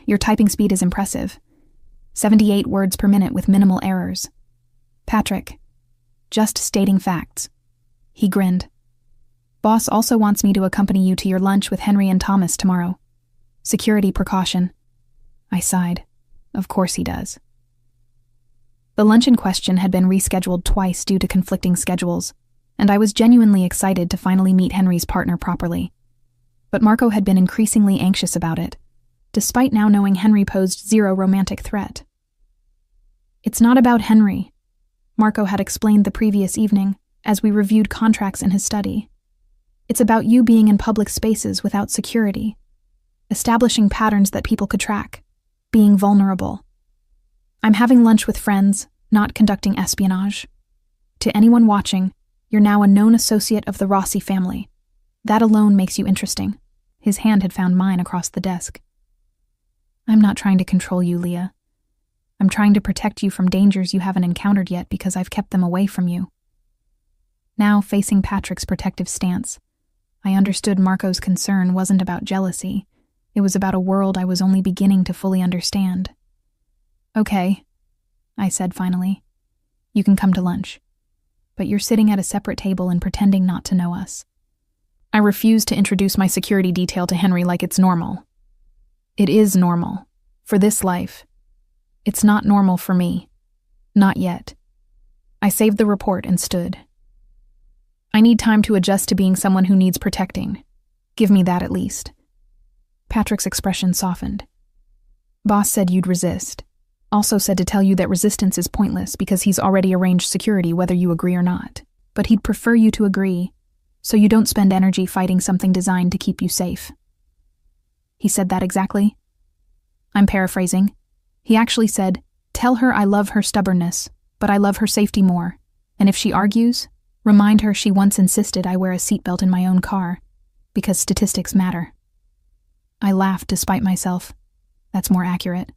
"Your typing speed is impressive. 78 words per minute with minimal errors." "Patrick, just stating facts." He grinned. "Boss also wants me to accompany you to your lunch with Henry and Thomas tomorrow. Security precaution." I sighed. Of course he does. The lunch in question had been rescheduled twice due to conflicting schedules, and I was genuinely excited to finally meet Henry's partner properly. But Marco had been increasingly anxious about it, despite now knowing Henry posed zero romantic threat. "It's not about Henry," Marco had explained the previous evening as we reviewed contracts in his study. "It's about you being in public spaces without security, establishing patterns that people could track, being vulnerable. I'm having lunch with friends, not conducting espionage. To anyone watching, you're now a known associate of the Rossi family. That alone makes you interesting." His hand had found mine across the desk. "I'm not trying to control you, Leah. I'm trying to protect you from dangers you haven't encountered yet because I've kept them away from you." Now, facing Patrick's protective stance, I understood Marco's concern wasn't about jealousy. It was about a world I was only beginning to fully understand. "Okay," I said finally. "You can come to lunch. But you're sitting at a separate table and pretending not to know us." I refused to introduce my security detail to Henry like it's normal. It is normal. For this life. It's not normal for me. Not yet. I saved the report and stood. "I need time to adjust to being someone who needs protecting. Give me that at least." Patrick's expression softened. "Boss said you'd resist. Also said to tell you that resistance is pointless because he's already arranged security whether you agree or not. But he'd prefer you to agree, so you don't spend energy fighting something designed to keep you safe." "He said that exactly?" I'm paraphrasing. He actually said, "Tell her I love her stubbornness, but I love her safety more. And if she argues, remind her she once insisted I wear a seatbelt in my own car, because statistics matter." I laughed despite myself. That's more accurate.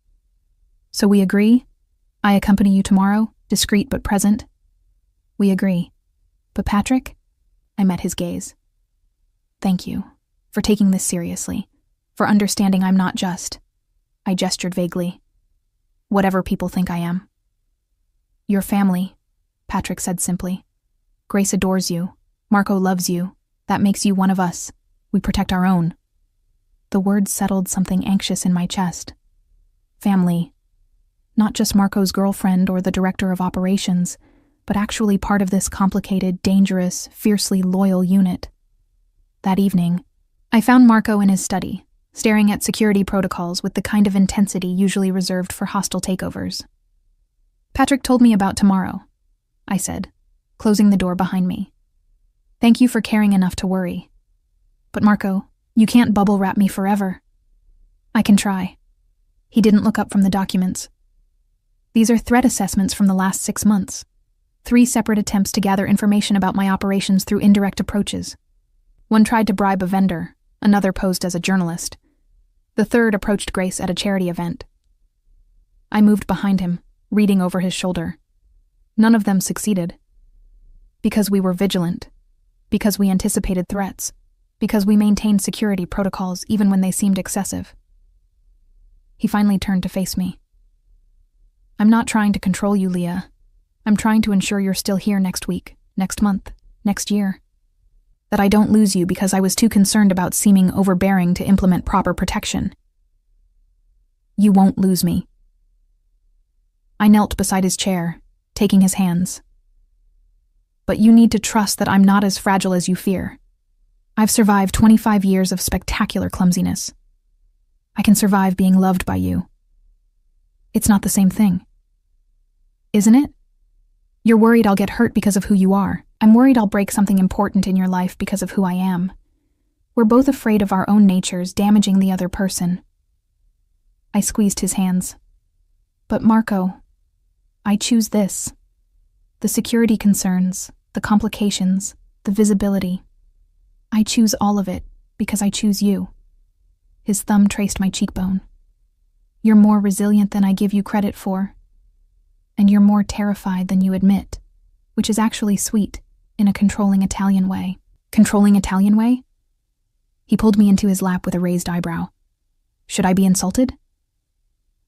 "So we agree? I accompany you tomorrow, discreet but present?" "We agree. But Patrick?" I met his gaze. "Thank you for taking this seriously, for understanding I'm not just." I gestured vaguely. "Whatever people think I am." "Your family," Patrick said simply. "Grace adores you. Marco loves you. That makes you one of us. We protect our own." The words settled something anxious in my chest. Family. Not just Marco's girlfriend or the director of operations, but actually part of this complicated, dangerous, fiercely loyal unit. That evening, I found Marco in his study, staring at security protocols with the kind of intensity usually reserved for hostile takeovers. "Patrick told me about tomorrow," I said, closing the door behind me. Thank you for caring enough to worry. But Marco, you can't bubble wrap me forever. I can try. He didn't look up from the documents. These are threat assessments from the last 6 months. 3 separate attempts to gather information about my operations through indirect approaches. One tried to bribe a vendor, another posed as a journalist. The third approached Grace at a charity event. I moved behind him, reading over his shoulder. None of them succeeded. Because we were vigilant. Because we anticipated threats. Because we maintained security protocols even when they seemed excessive. He finally turned to face me. I'm not trying to control you, Leah. I'm trying to ensure you're still here next week, next month, next year. That I don't lose you because I was too concerned about seeming overbearing to implement proper protection. You won't lose me. I knelt beside his chair, taking his hands. But you need to trust that I'm not as fragile as you fear. I've survived 25 years of spectacular clumsiness. I can survive being loved by you. It's not the same thing. Isn't it? You're worried I'll get hurt because of who you are. I'm worried I'll break something important in your life because of who I am. We're both afraid of our own natures damaging the other person. I squeezed his hands. But Marco, I choose this. The security concerns, the complications, the visibility. I choose all of it because I choose you. His thumb traced my cheekbone. You're more resilient than I give you credit for. And you're more terrified than you admit, which is actually sweet, in a controlling Italian way. Controlling Italian way? He pulled me into his lap with a raised eyebrow. Should I be insulted?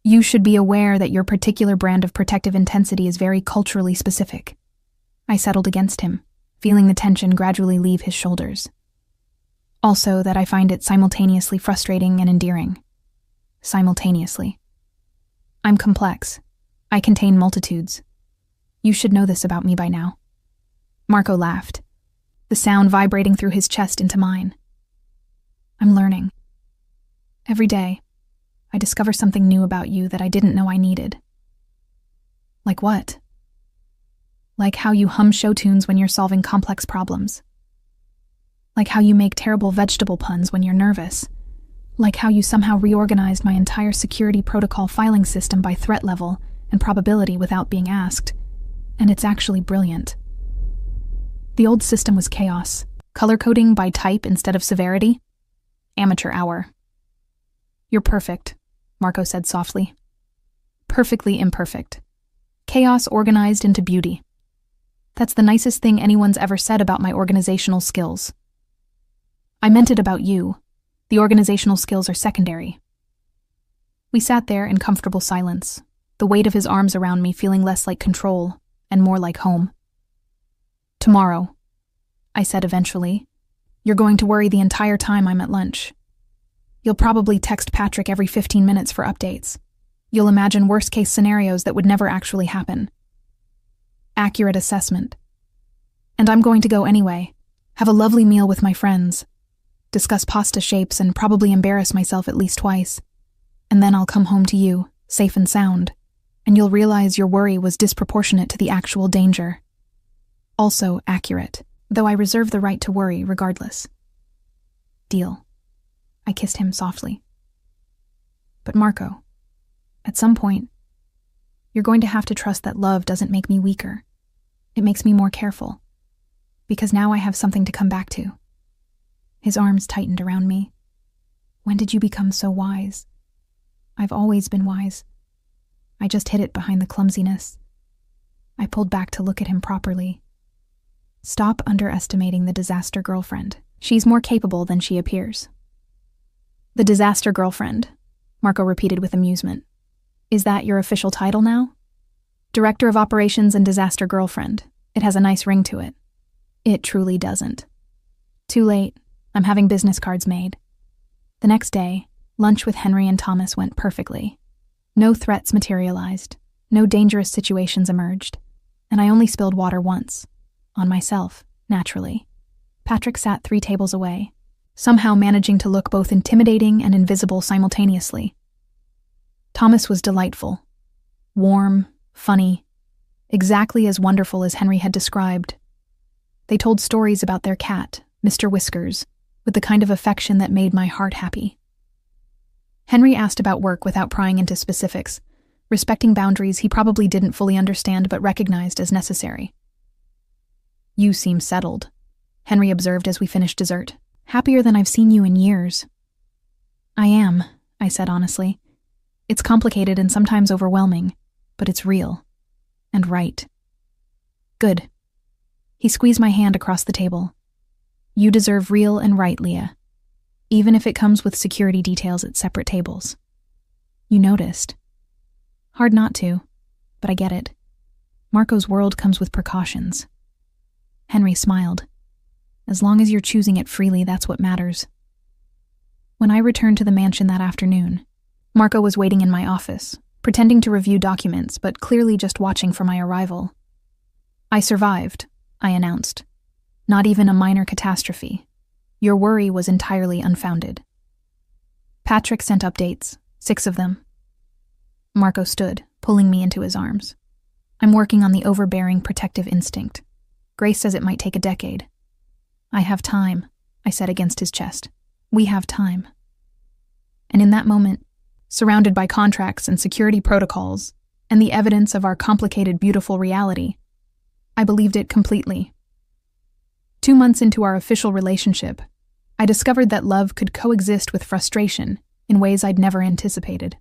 You should be aware that your particular brand of protective intensity is very culturally specific. I settled against him, feeling the tension gradually leave his shoulders. Also that I find it simultaneously frustrating and endearing. Simultaneously. I'm complex. I contain multitudes. You should know this about me by now. Marco laughed, the sound vibrating through his chest into mine. I'm learning. Every day, I discover something new about you that I didn't know I needed. Like what? Like how you hum show tunes when you're solving complex problems. Like how you make terrible vegetable puns when you're nervous. Like how you somehow reorganized my entire security protocol filing system by threat level and probability without being asked. And it's actually brilliant. The old system was chaos. Color coding by type instead of severity. Amateur hour. You're perfect, Marco said softly. Perfectly imperfect. Chaos organized into beauty. That's the nicest thing anyone's ever said about my organizational skills. I meant it about you. The organizational skills are secondary. We sat there in comfortable silence, the weight of his arms around me feeling less like control and more like home. Tomorrow, I said eventually, you're going to worry the entire time I'm at lunch. You'll probably text Patrick every 15 minutes for updates. You'll imagine worst-case scenarios that would never actually happen. Accurate assessment. And I'm going to go anyway, have a lovely meal with my friends, discuss pasta shapes and probably embarrass myself at least twice. And then I'll come home to you, safe and sound, and you'll realize your worry was disproportionate to the actual danger. Also accurate, though I reserve the right to worry regardless. Deal. I kissed him softly. But Marco, at some point, you're going to have to trust that love doesn't make me weaker. It makes me more careful. Because now I have something to come back to. His arms tightened around me. When did you become so wise? I've always been wise. I just hid it behind the clumsiness. I pulled back to look at him properly. Stop underestimating the disaster girlfriend. She's more capable than she appears. The disaster girlfriend, Marco repeated with amusement. Is that your official title now? Director of Operations and Disaster Girlfriend. It has a nice ring to it. It truly doesn't. Too late. I'm having business cards made. The next day, lunch with Henry and Thomas went perfectly. No threats materialized. No dangerous situations emerged. And I only spilled water once. On myself, naturally. Patrick sat 3 tables away, somehow managing to look both intimidating and invisible simultaneously. Thomas was delightful. Warm, funny, exactly as wonderful as Henry had described. They told stories about their cat, Mr. Whiskers, with the kind of affection that made my heart happy. Henry asked about work without prying into specifics, respecting boundaries he probably didn't fully understand but recognized as necessary. "You seem settled," Henry observed as we finished dessert. "Happier than I've seen you in years." "I am," I said honestly. "It's complicated and sometimes overwhelming, but it's real. And right." "Good." He squeezed my hand across the table. "You deserve real and right, Leah. Even if it comes with security details at separate tables." "You noticed." "Hard not to, but I get it. Marco's world comes with precautions." Henry smiled. "As long as you're choosing it freely, that's what matters." When I returned to the mansion that afternoon, Marco was waiting in my office, pretending to review documents, but clearly just watching for my arrival. "I survived," I announced. "Not even a minor catastrophe. Your worry was entirely unfounded." Patrick sent updates, 6 of them. Marco stood, pulling me into his arms. "I'm working on the overbearing protective instinct. Grace says it might take a decade." "I have time," I said against his chest. "We have time." And in that moment, surrounded by contracts and security protocols, and the evidence of our complicated, beautiful reality, I believed it completely. 2 months into our official relationship, I discovered that love could coexist with frustration in ways I'd never anticipated.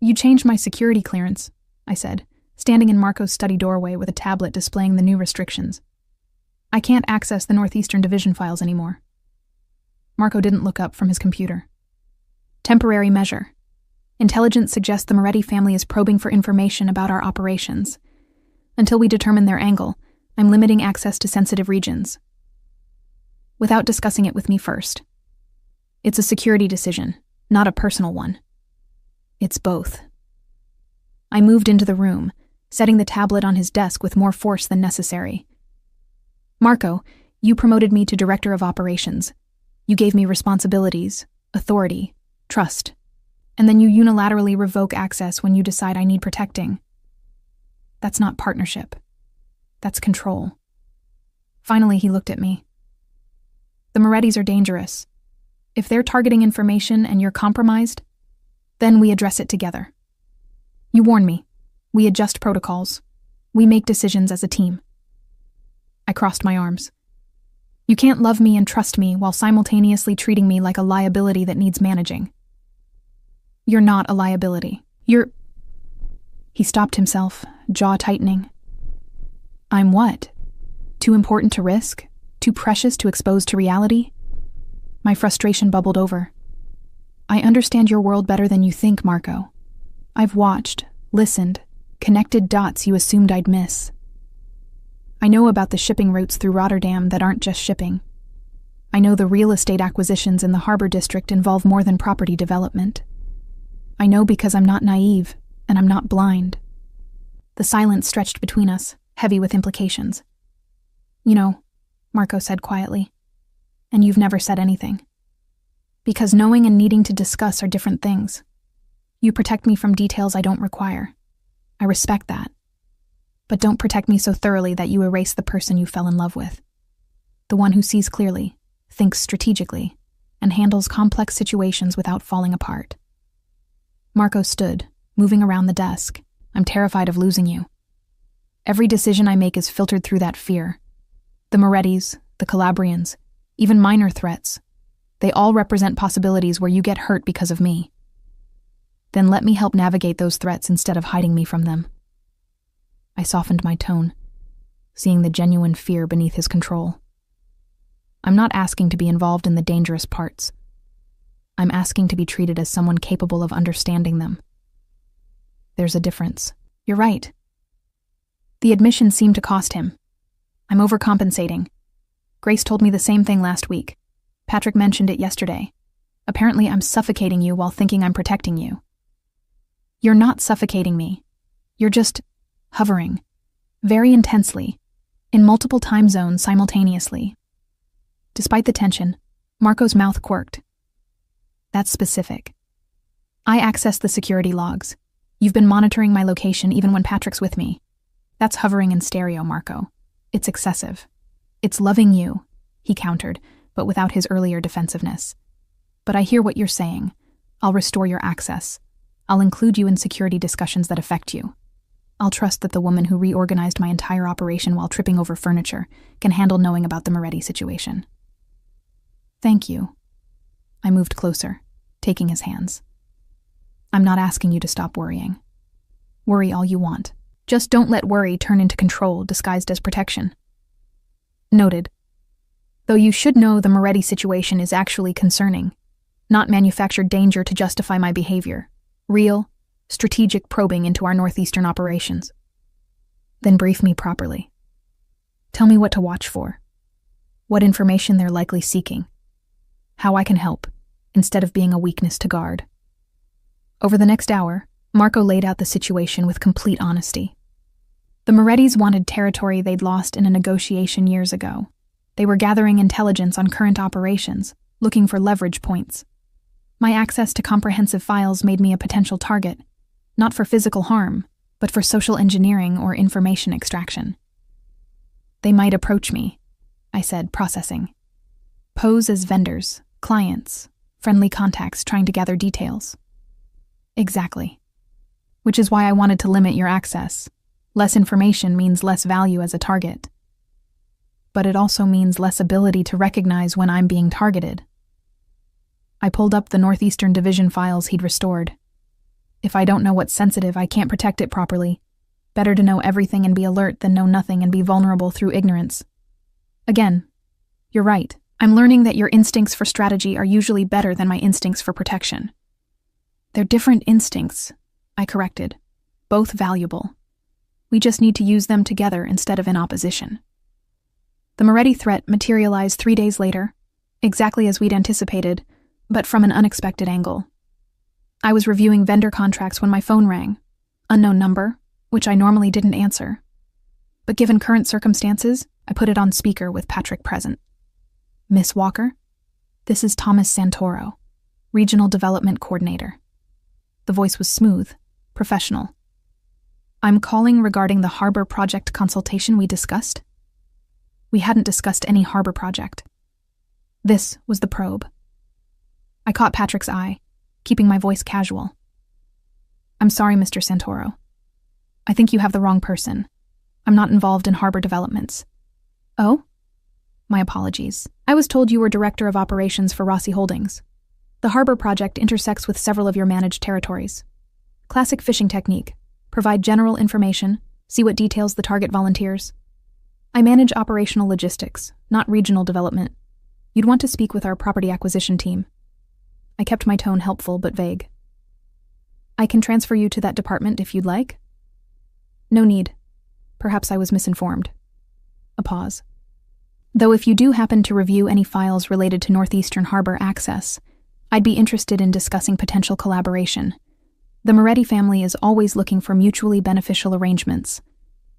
"You changed my security clearance," I said, standing in Marco's study doorway with a tablet displaying the new restrictions. "I can't access the Northeastern Division files anymore." Marco didn't look up from his computer. "Temporary measure. Intelligence suggests the Moretti family is probing for information about our operations. Until we determine their angle, I'm limiting access to sensitive regions." Without discussing it with me first. "It's a security decision, not a personal one." "It's both." I moved into the room, setting the tablet on his desk with more force than necessary. "Marco, you promoted me to Director of Operations. You gave me responsibilities, authority, trust, and then you unilaterally revoke access when you decide I need protecting. That's not partnership. That's control." Finally, he looked at me. "The Morettis are dangerous. If they're targeting information and you're compromised, then we address it together. You warn me. We adjust protocols. We make decisions as a team." I crossed my arms. "You can't love me and trust me while simultaneously treating me like a liability that needs managing." "You're not a liability. You're—" He stopped himself, jaw tightening. "I'm what? Too important to risk? Too precious to expose to reality?" My frustration bubbled over. "I understand your world better than you think, Marco. I've watched, listened, connected dots you assumed I'd miss. I know about the shipping routes through Rotterdam that aren't just shipping. I know the real estate acquisitions in the harbor district involve more than property development. I know because I'm not naive, and I'm not blind." The silence stretched between us, heavy with implications. "You know," Marco said quietly, "and you've never said anything. Because knowing and needing to discuss are different things. You protect me from details I don't require. I respect that. But don't protect me so thoroughly that you erase the person you fell in love with. The one who sees clearly, thinks strategically, and handles complex situations without falling apart." Marco stood, moving around the desk. "I'm terrified of losing you. Every decision I make is filtered through that fear. The Morettis, the Calabrians, even minor threats. They all represent possibilities where you get hurt because of me. Then let me help navigate those threats instead of hiding me from them." I softened my tone, seeing the genuine fear beneath his control. "I'm not asking to be involved in the dangerous parts. I'm asking to be treated as someone capable of understanding them. There's a difference." "You're right." The admission seemed to cost him. "I'm overcompensating. Grace told me the same thing last week. Patrick mentioned it yesterday. Apparently I'm suffocating you while thinking I'm protecting you." "You're not suffocating me. You're just hovering, very intensely, in multiple time zones simultaneously." Despite the tension, Marco's mouth quirked. "That's specific. I access the security logs. You've been monitoring my location even when Patrick's with me. That's hovering in stereo, Marco. It's excessive." It's loving you, he countered, but without his earlier defensiveness. But I hear what you're saying. I'll restore your access. I'll include you in security discussions that affect you. I'll trust that the woman who reorganized my entire operation while tripping over furniture can handle knowing about the Moretti situation. Thank you. I moved closer, taking his hands. I'm not asking you to stop worrying. Worry all you want. Just don't let worry turn into control disguised as protection. Noted. Though you should know the Moretti situation is actually concerning. Not manufactured danger to justify my behavior. Real, strategic probing into our northeastern operations. Then brief me properly. Tell me what to watch for. What information they're likely seeking. How I can help, instead of being a weakness to guard. Over the next hour, Marco laid out the situation with complete honesty. The Morettis wanted territory they'd lost in a negotiation years ago. They were gathering intelligence on current operations, looking for leverage points. My access to comprehensive files made me a potential target, not for physical harm, but for social engineering or information extraction. They might approach me, I said, processing. Pose as vendors, clients, friendly contacts trying to gather details. Exactly. Which is why I wanted to limit your access. Less information means less value as a target. But it also means less ability to recognize when I'm being targeted. I pulled up the Northeastern Division files he'd restored. If I don't know what's sensitive, I can't protect it properly. Better to know everything and be alert than know nothing and be vulnerable through ignorance. Again, you're right. I'm learning that your instincts for strategy are usually better than my instincts for protection. They're different instincts, I corrected. Both valuable. We just need to use them together instead of in opposition. The Moretti threat materialized 3 days later, exactly as we'd anticipated, but from an unexpected angle. I was reviewing vendor contracts when my phone rang. Unknown number, which I normally didn't answer. But given current circumstances, I put it on speaker with Patrick present. Miss Walker, this is Thomas Santoro, Regional Development Coordinator. The voice was smooth, professional. I'm calling regarding the harbor project consultation we discussed. We hadn't discussed any harbor project. This was the probe. I caught Patrick's eye, keeping my voice casual. I'm sorry, Mr. Santoro. I think you have the wrong person. I'm not involved in harbor developments. Oh? My apologies. I was told you were Director of Operations for Rossi Holdings. The harbor project intersects with several of your managed territories. Classic fishing technique. Provide general information, see what details the target volunteers. I manage operational logistics, not regional development. You'd want to speak with our property acquisition team. I kept my tone helpful but vague. I can transfer you to that department if you'd like. No need. Perhaps I was misinformed. A pause. Though if you do happen to review any files related to Northeastern Harbor access, I'd be interested in discussing potential collaboration. The Moretti family is always looking for mutually beneficial arrangements.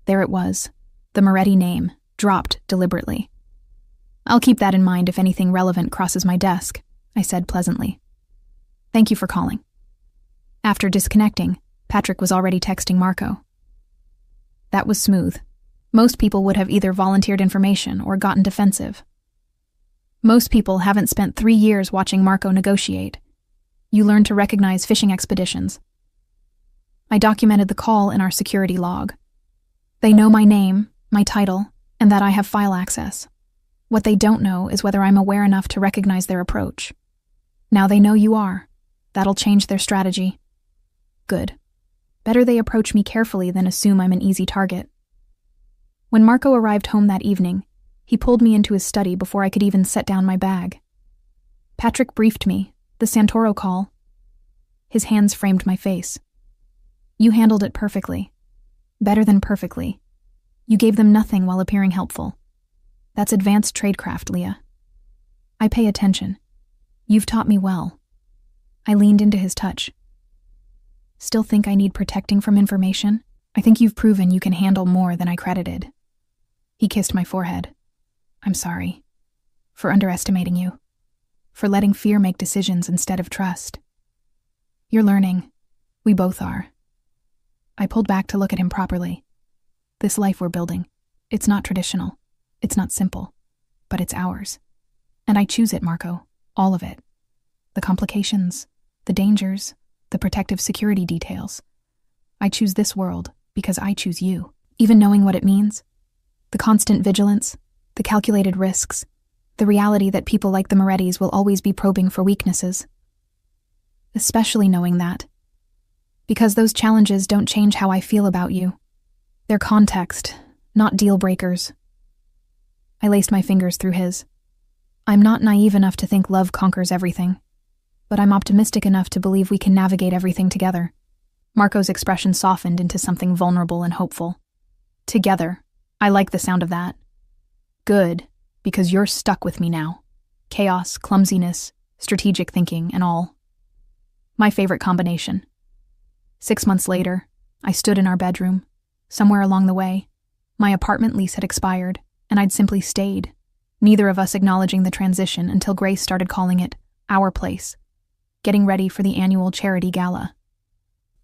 There it was, the Moretti name, dropped deliberately. I'll keep that in mind if anything relevant crosses my desk, I said pleasantly. Thank you for calling. After disconnecting, Patrick was already texting Marco. That was smooth. Most people would have either volunteered information or gotten defensive. Most people haven't spent 3 years watching Marco negotiate. You learn to recognize fishing expeditions. I documented the call in our security log. They know my name, my title, and that I have file access. What they don't know is whether I'm aware enough to recognize their approach. Now they know you are. That'll change their strategy. Good. Better they approach me carefully than assume I'm an easy target. When Marco arrived home that evening, he pulled me into his study before I could even set down my bag. Patrick briefed me, the Santoro call. His hands framed my face. You handled it perfectly. Better than perfectly. You gave them nothing while appearing helpful. That's advanced tradecraft, Leah. I pay attention. You've taught me well. I leaned into his touch. Still think I need protecting from information? I think you've proven you can handle more than I credited. He kissed my forehead. I'm sorry. For underestimating you. For letting fear make decisions instead of trust. You're learning. We both are. I pulled back to look at him properly. This life we're building, it's not traditional. It's not simple, but it's ours. And I choose it, Marco. All of it. The complications, the dangers, the protective security details. I choose this world because I choose you. Even knowing what it means. The constant vigilance, the calculated risks, the reality that people like the Morettis will always be probing for weaknesses. Especially knowing that. Because those challenges don't change how I feel about you. They're context, not deal breakers. I laced my fingers through his. I'm not naive enough to think love conquers everything, but I'm optimistic enough to believe we can navigate everything together. Marco's expression softened into something vulnerable and hopeful. Together. I like the sound of that. Good, because you're stuck with me now. Chaos, clumsiness, strategic thinking, and all. My favorite combination. 6 months later, I stood in our bedroom. Somewhere along the way, my apartment lease had expired, and I'd simply stayed, neither of us acknowledging the transition until Grace started calling it our place, getting ready for the annual charity gala.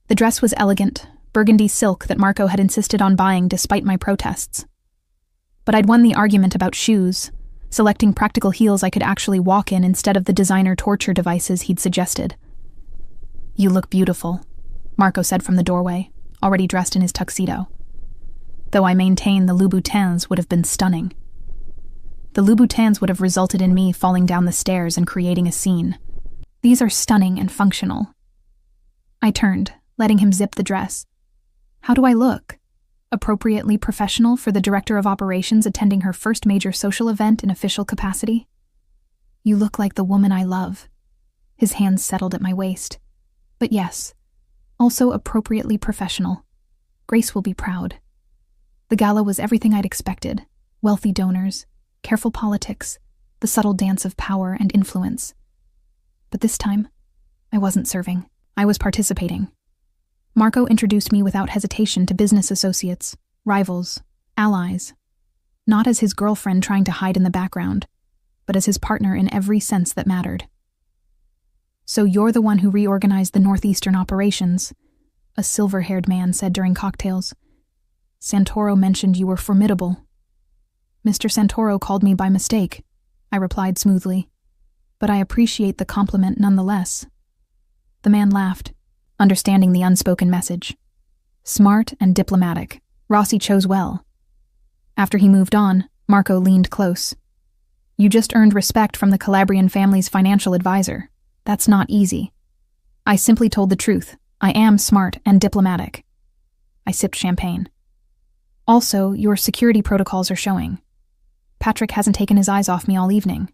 The dress was elegant, burgundy silk that Marco had insisted on buying despite my protests. But I'd won the argument about shoes, selecting practical heels I could actually walk in instead of the designer torture devices he'd suggested. You look beautiful, Marco said from the doorway, already dressed in his tuxedo. Though I maintain the Louboutins would have been stunning. The Louboutins would have resulted in me falling down the stairs and creating a scene. These are stunning and functional. I turned, letting him zip the dress. How do I look? Appropriately professional for the director of operations attending her first major social event in official capacity? You look like the woman I love. His hands settled at my waist. But yes, also appropriately professional. Grace will be proud. The gala was everything I'd expected. Wealthy donors, careful politics, the subtle dance of power and influence. But this time, I wasn't serving. I was participating. Marco introduced me without hesitation to business associates, rivals, allies. Not as his girlfriend trying to hide in the background, but as his partner in every sense that mattered. So you're the one who reorganized the Northeastern operations, a silver-haired man said during cocktails. Santoro mentioned you were formidable. Mr. Santoro called me by mistake, I replied smoothly. But I appreciate the compliment nonetheless. The man laughed, understanding the unspoken message. Smart and diplomatic, Rossi chose well. After he moved on, Marco leaned close. You just earned respect from the Calabrian family's financial advisor. That's not easy. I simply told the truth. I am smart and diplomatic. I sipped champagne. Also, your security protocols are showing. Patrick hasn't taken his eyes off me all evening.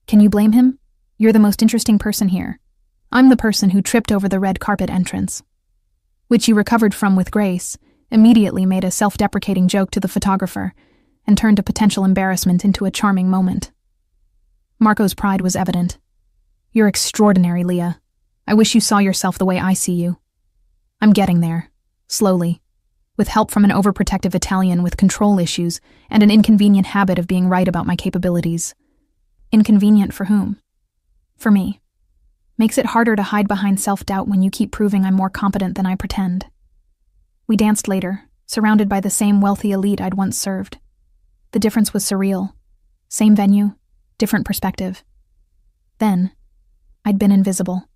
Can you blame him? You're the most interesting person here. I'm the person who tripped over the red carpet entrance. Which you recovered from with grace, immediately made a self-deprecating joke to the photographer, and turned a potential embarrassment into a charming moment. Marco's pride was evident. You're extraordinary, Leah. I wish you saw yourself the way I see you. I'm getting there, slowly, with help from an overprotective Italian with control issues and an inconvenient habit of being right about my capabilities. Inconvenient for whom? For me. Makes it harder to hide behind self-doubt when you keep proving I'm more competent than I pretend. We danced later, surrounded by the same wealthy elite I'd once served. The difference was surreal. Same venue, different perspective. Then, I'd been invisible.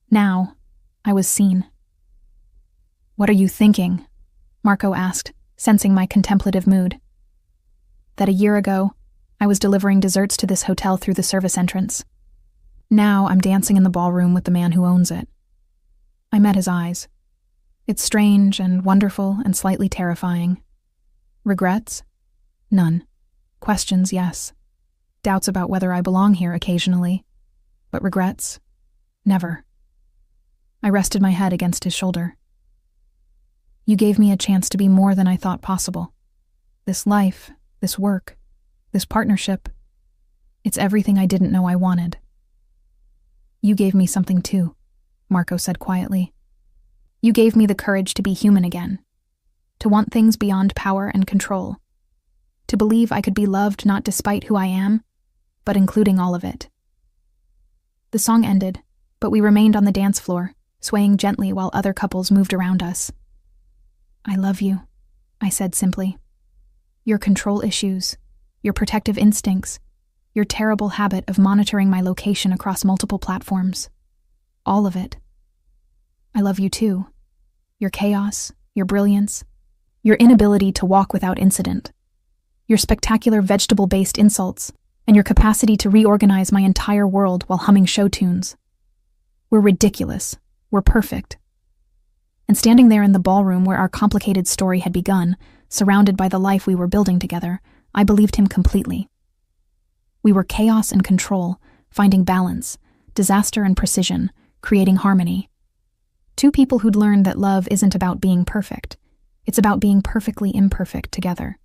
Now, I was seen. What are you thinking? Marco asked, sensing my contemplative mood. That a year ago, I was delivering desserts to this hotel through the service entrance. Now I'm dancing in the ballroom with the man who owns it. I met his eyes. It's strange and wonderful and slightly terrifying. Regrets? None. Questions, yes. Doubts about whether I belong here occasionally. But regrets? Never. I rested my head against his shoulder. You gave me a chance to be more than I thought possible. This life, this work, this partnership, it's everything I didn't know I wanted. You gave me something too, Marco said quietly. You gave me the courage to be human again, to want things beyond power and control, to believe I could be loved not despite who I am, but including all of it. The song ended, but we remained on the dance floor, swaying gently while other couples moved around us. I love you, I said simply. Your control issues, your protective instincts, your terrible habit of monitoring my location across multiple platforms. All of it. I love you too. Your chaos, your brilliance, your inability to walk without incident, your spectacular vegetable-based insults, and your capacity to reorganize my entire world while humming show tunes. We're ridiculous. We're perfect. And standing there in the ballroom where our complicated story had begun, surrounded by the life we were building together, I believed him completely. We were chaos and control, finding balance, disaster and precision, creating harmony. Two people who'd learned that love isn't about being perfect. It's about being perfectly imperfect together.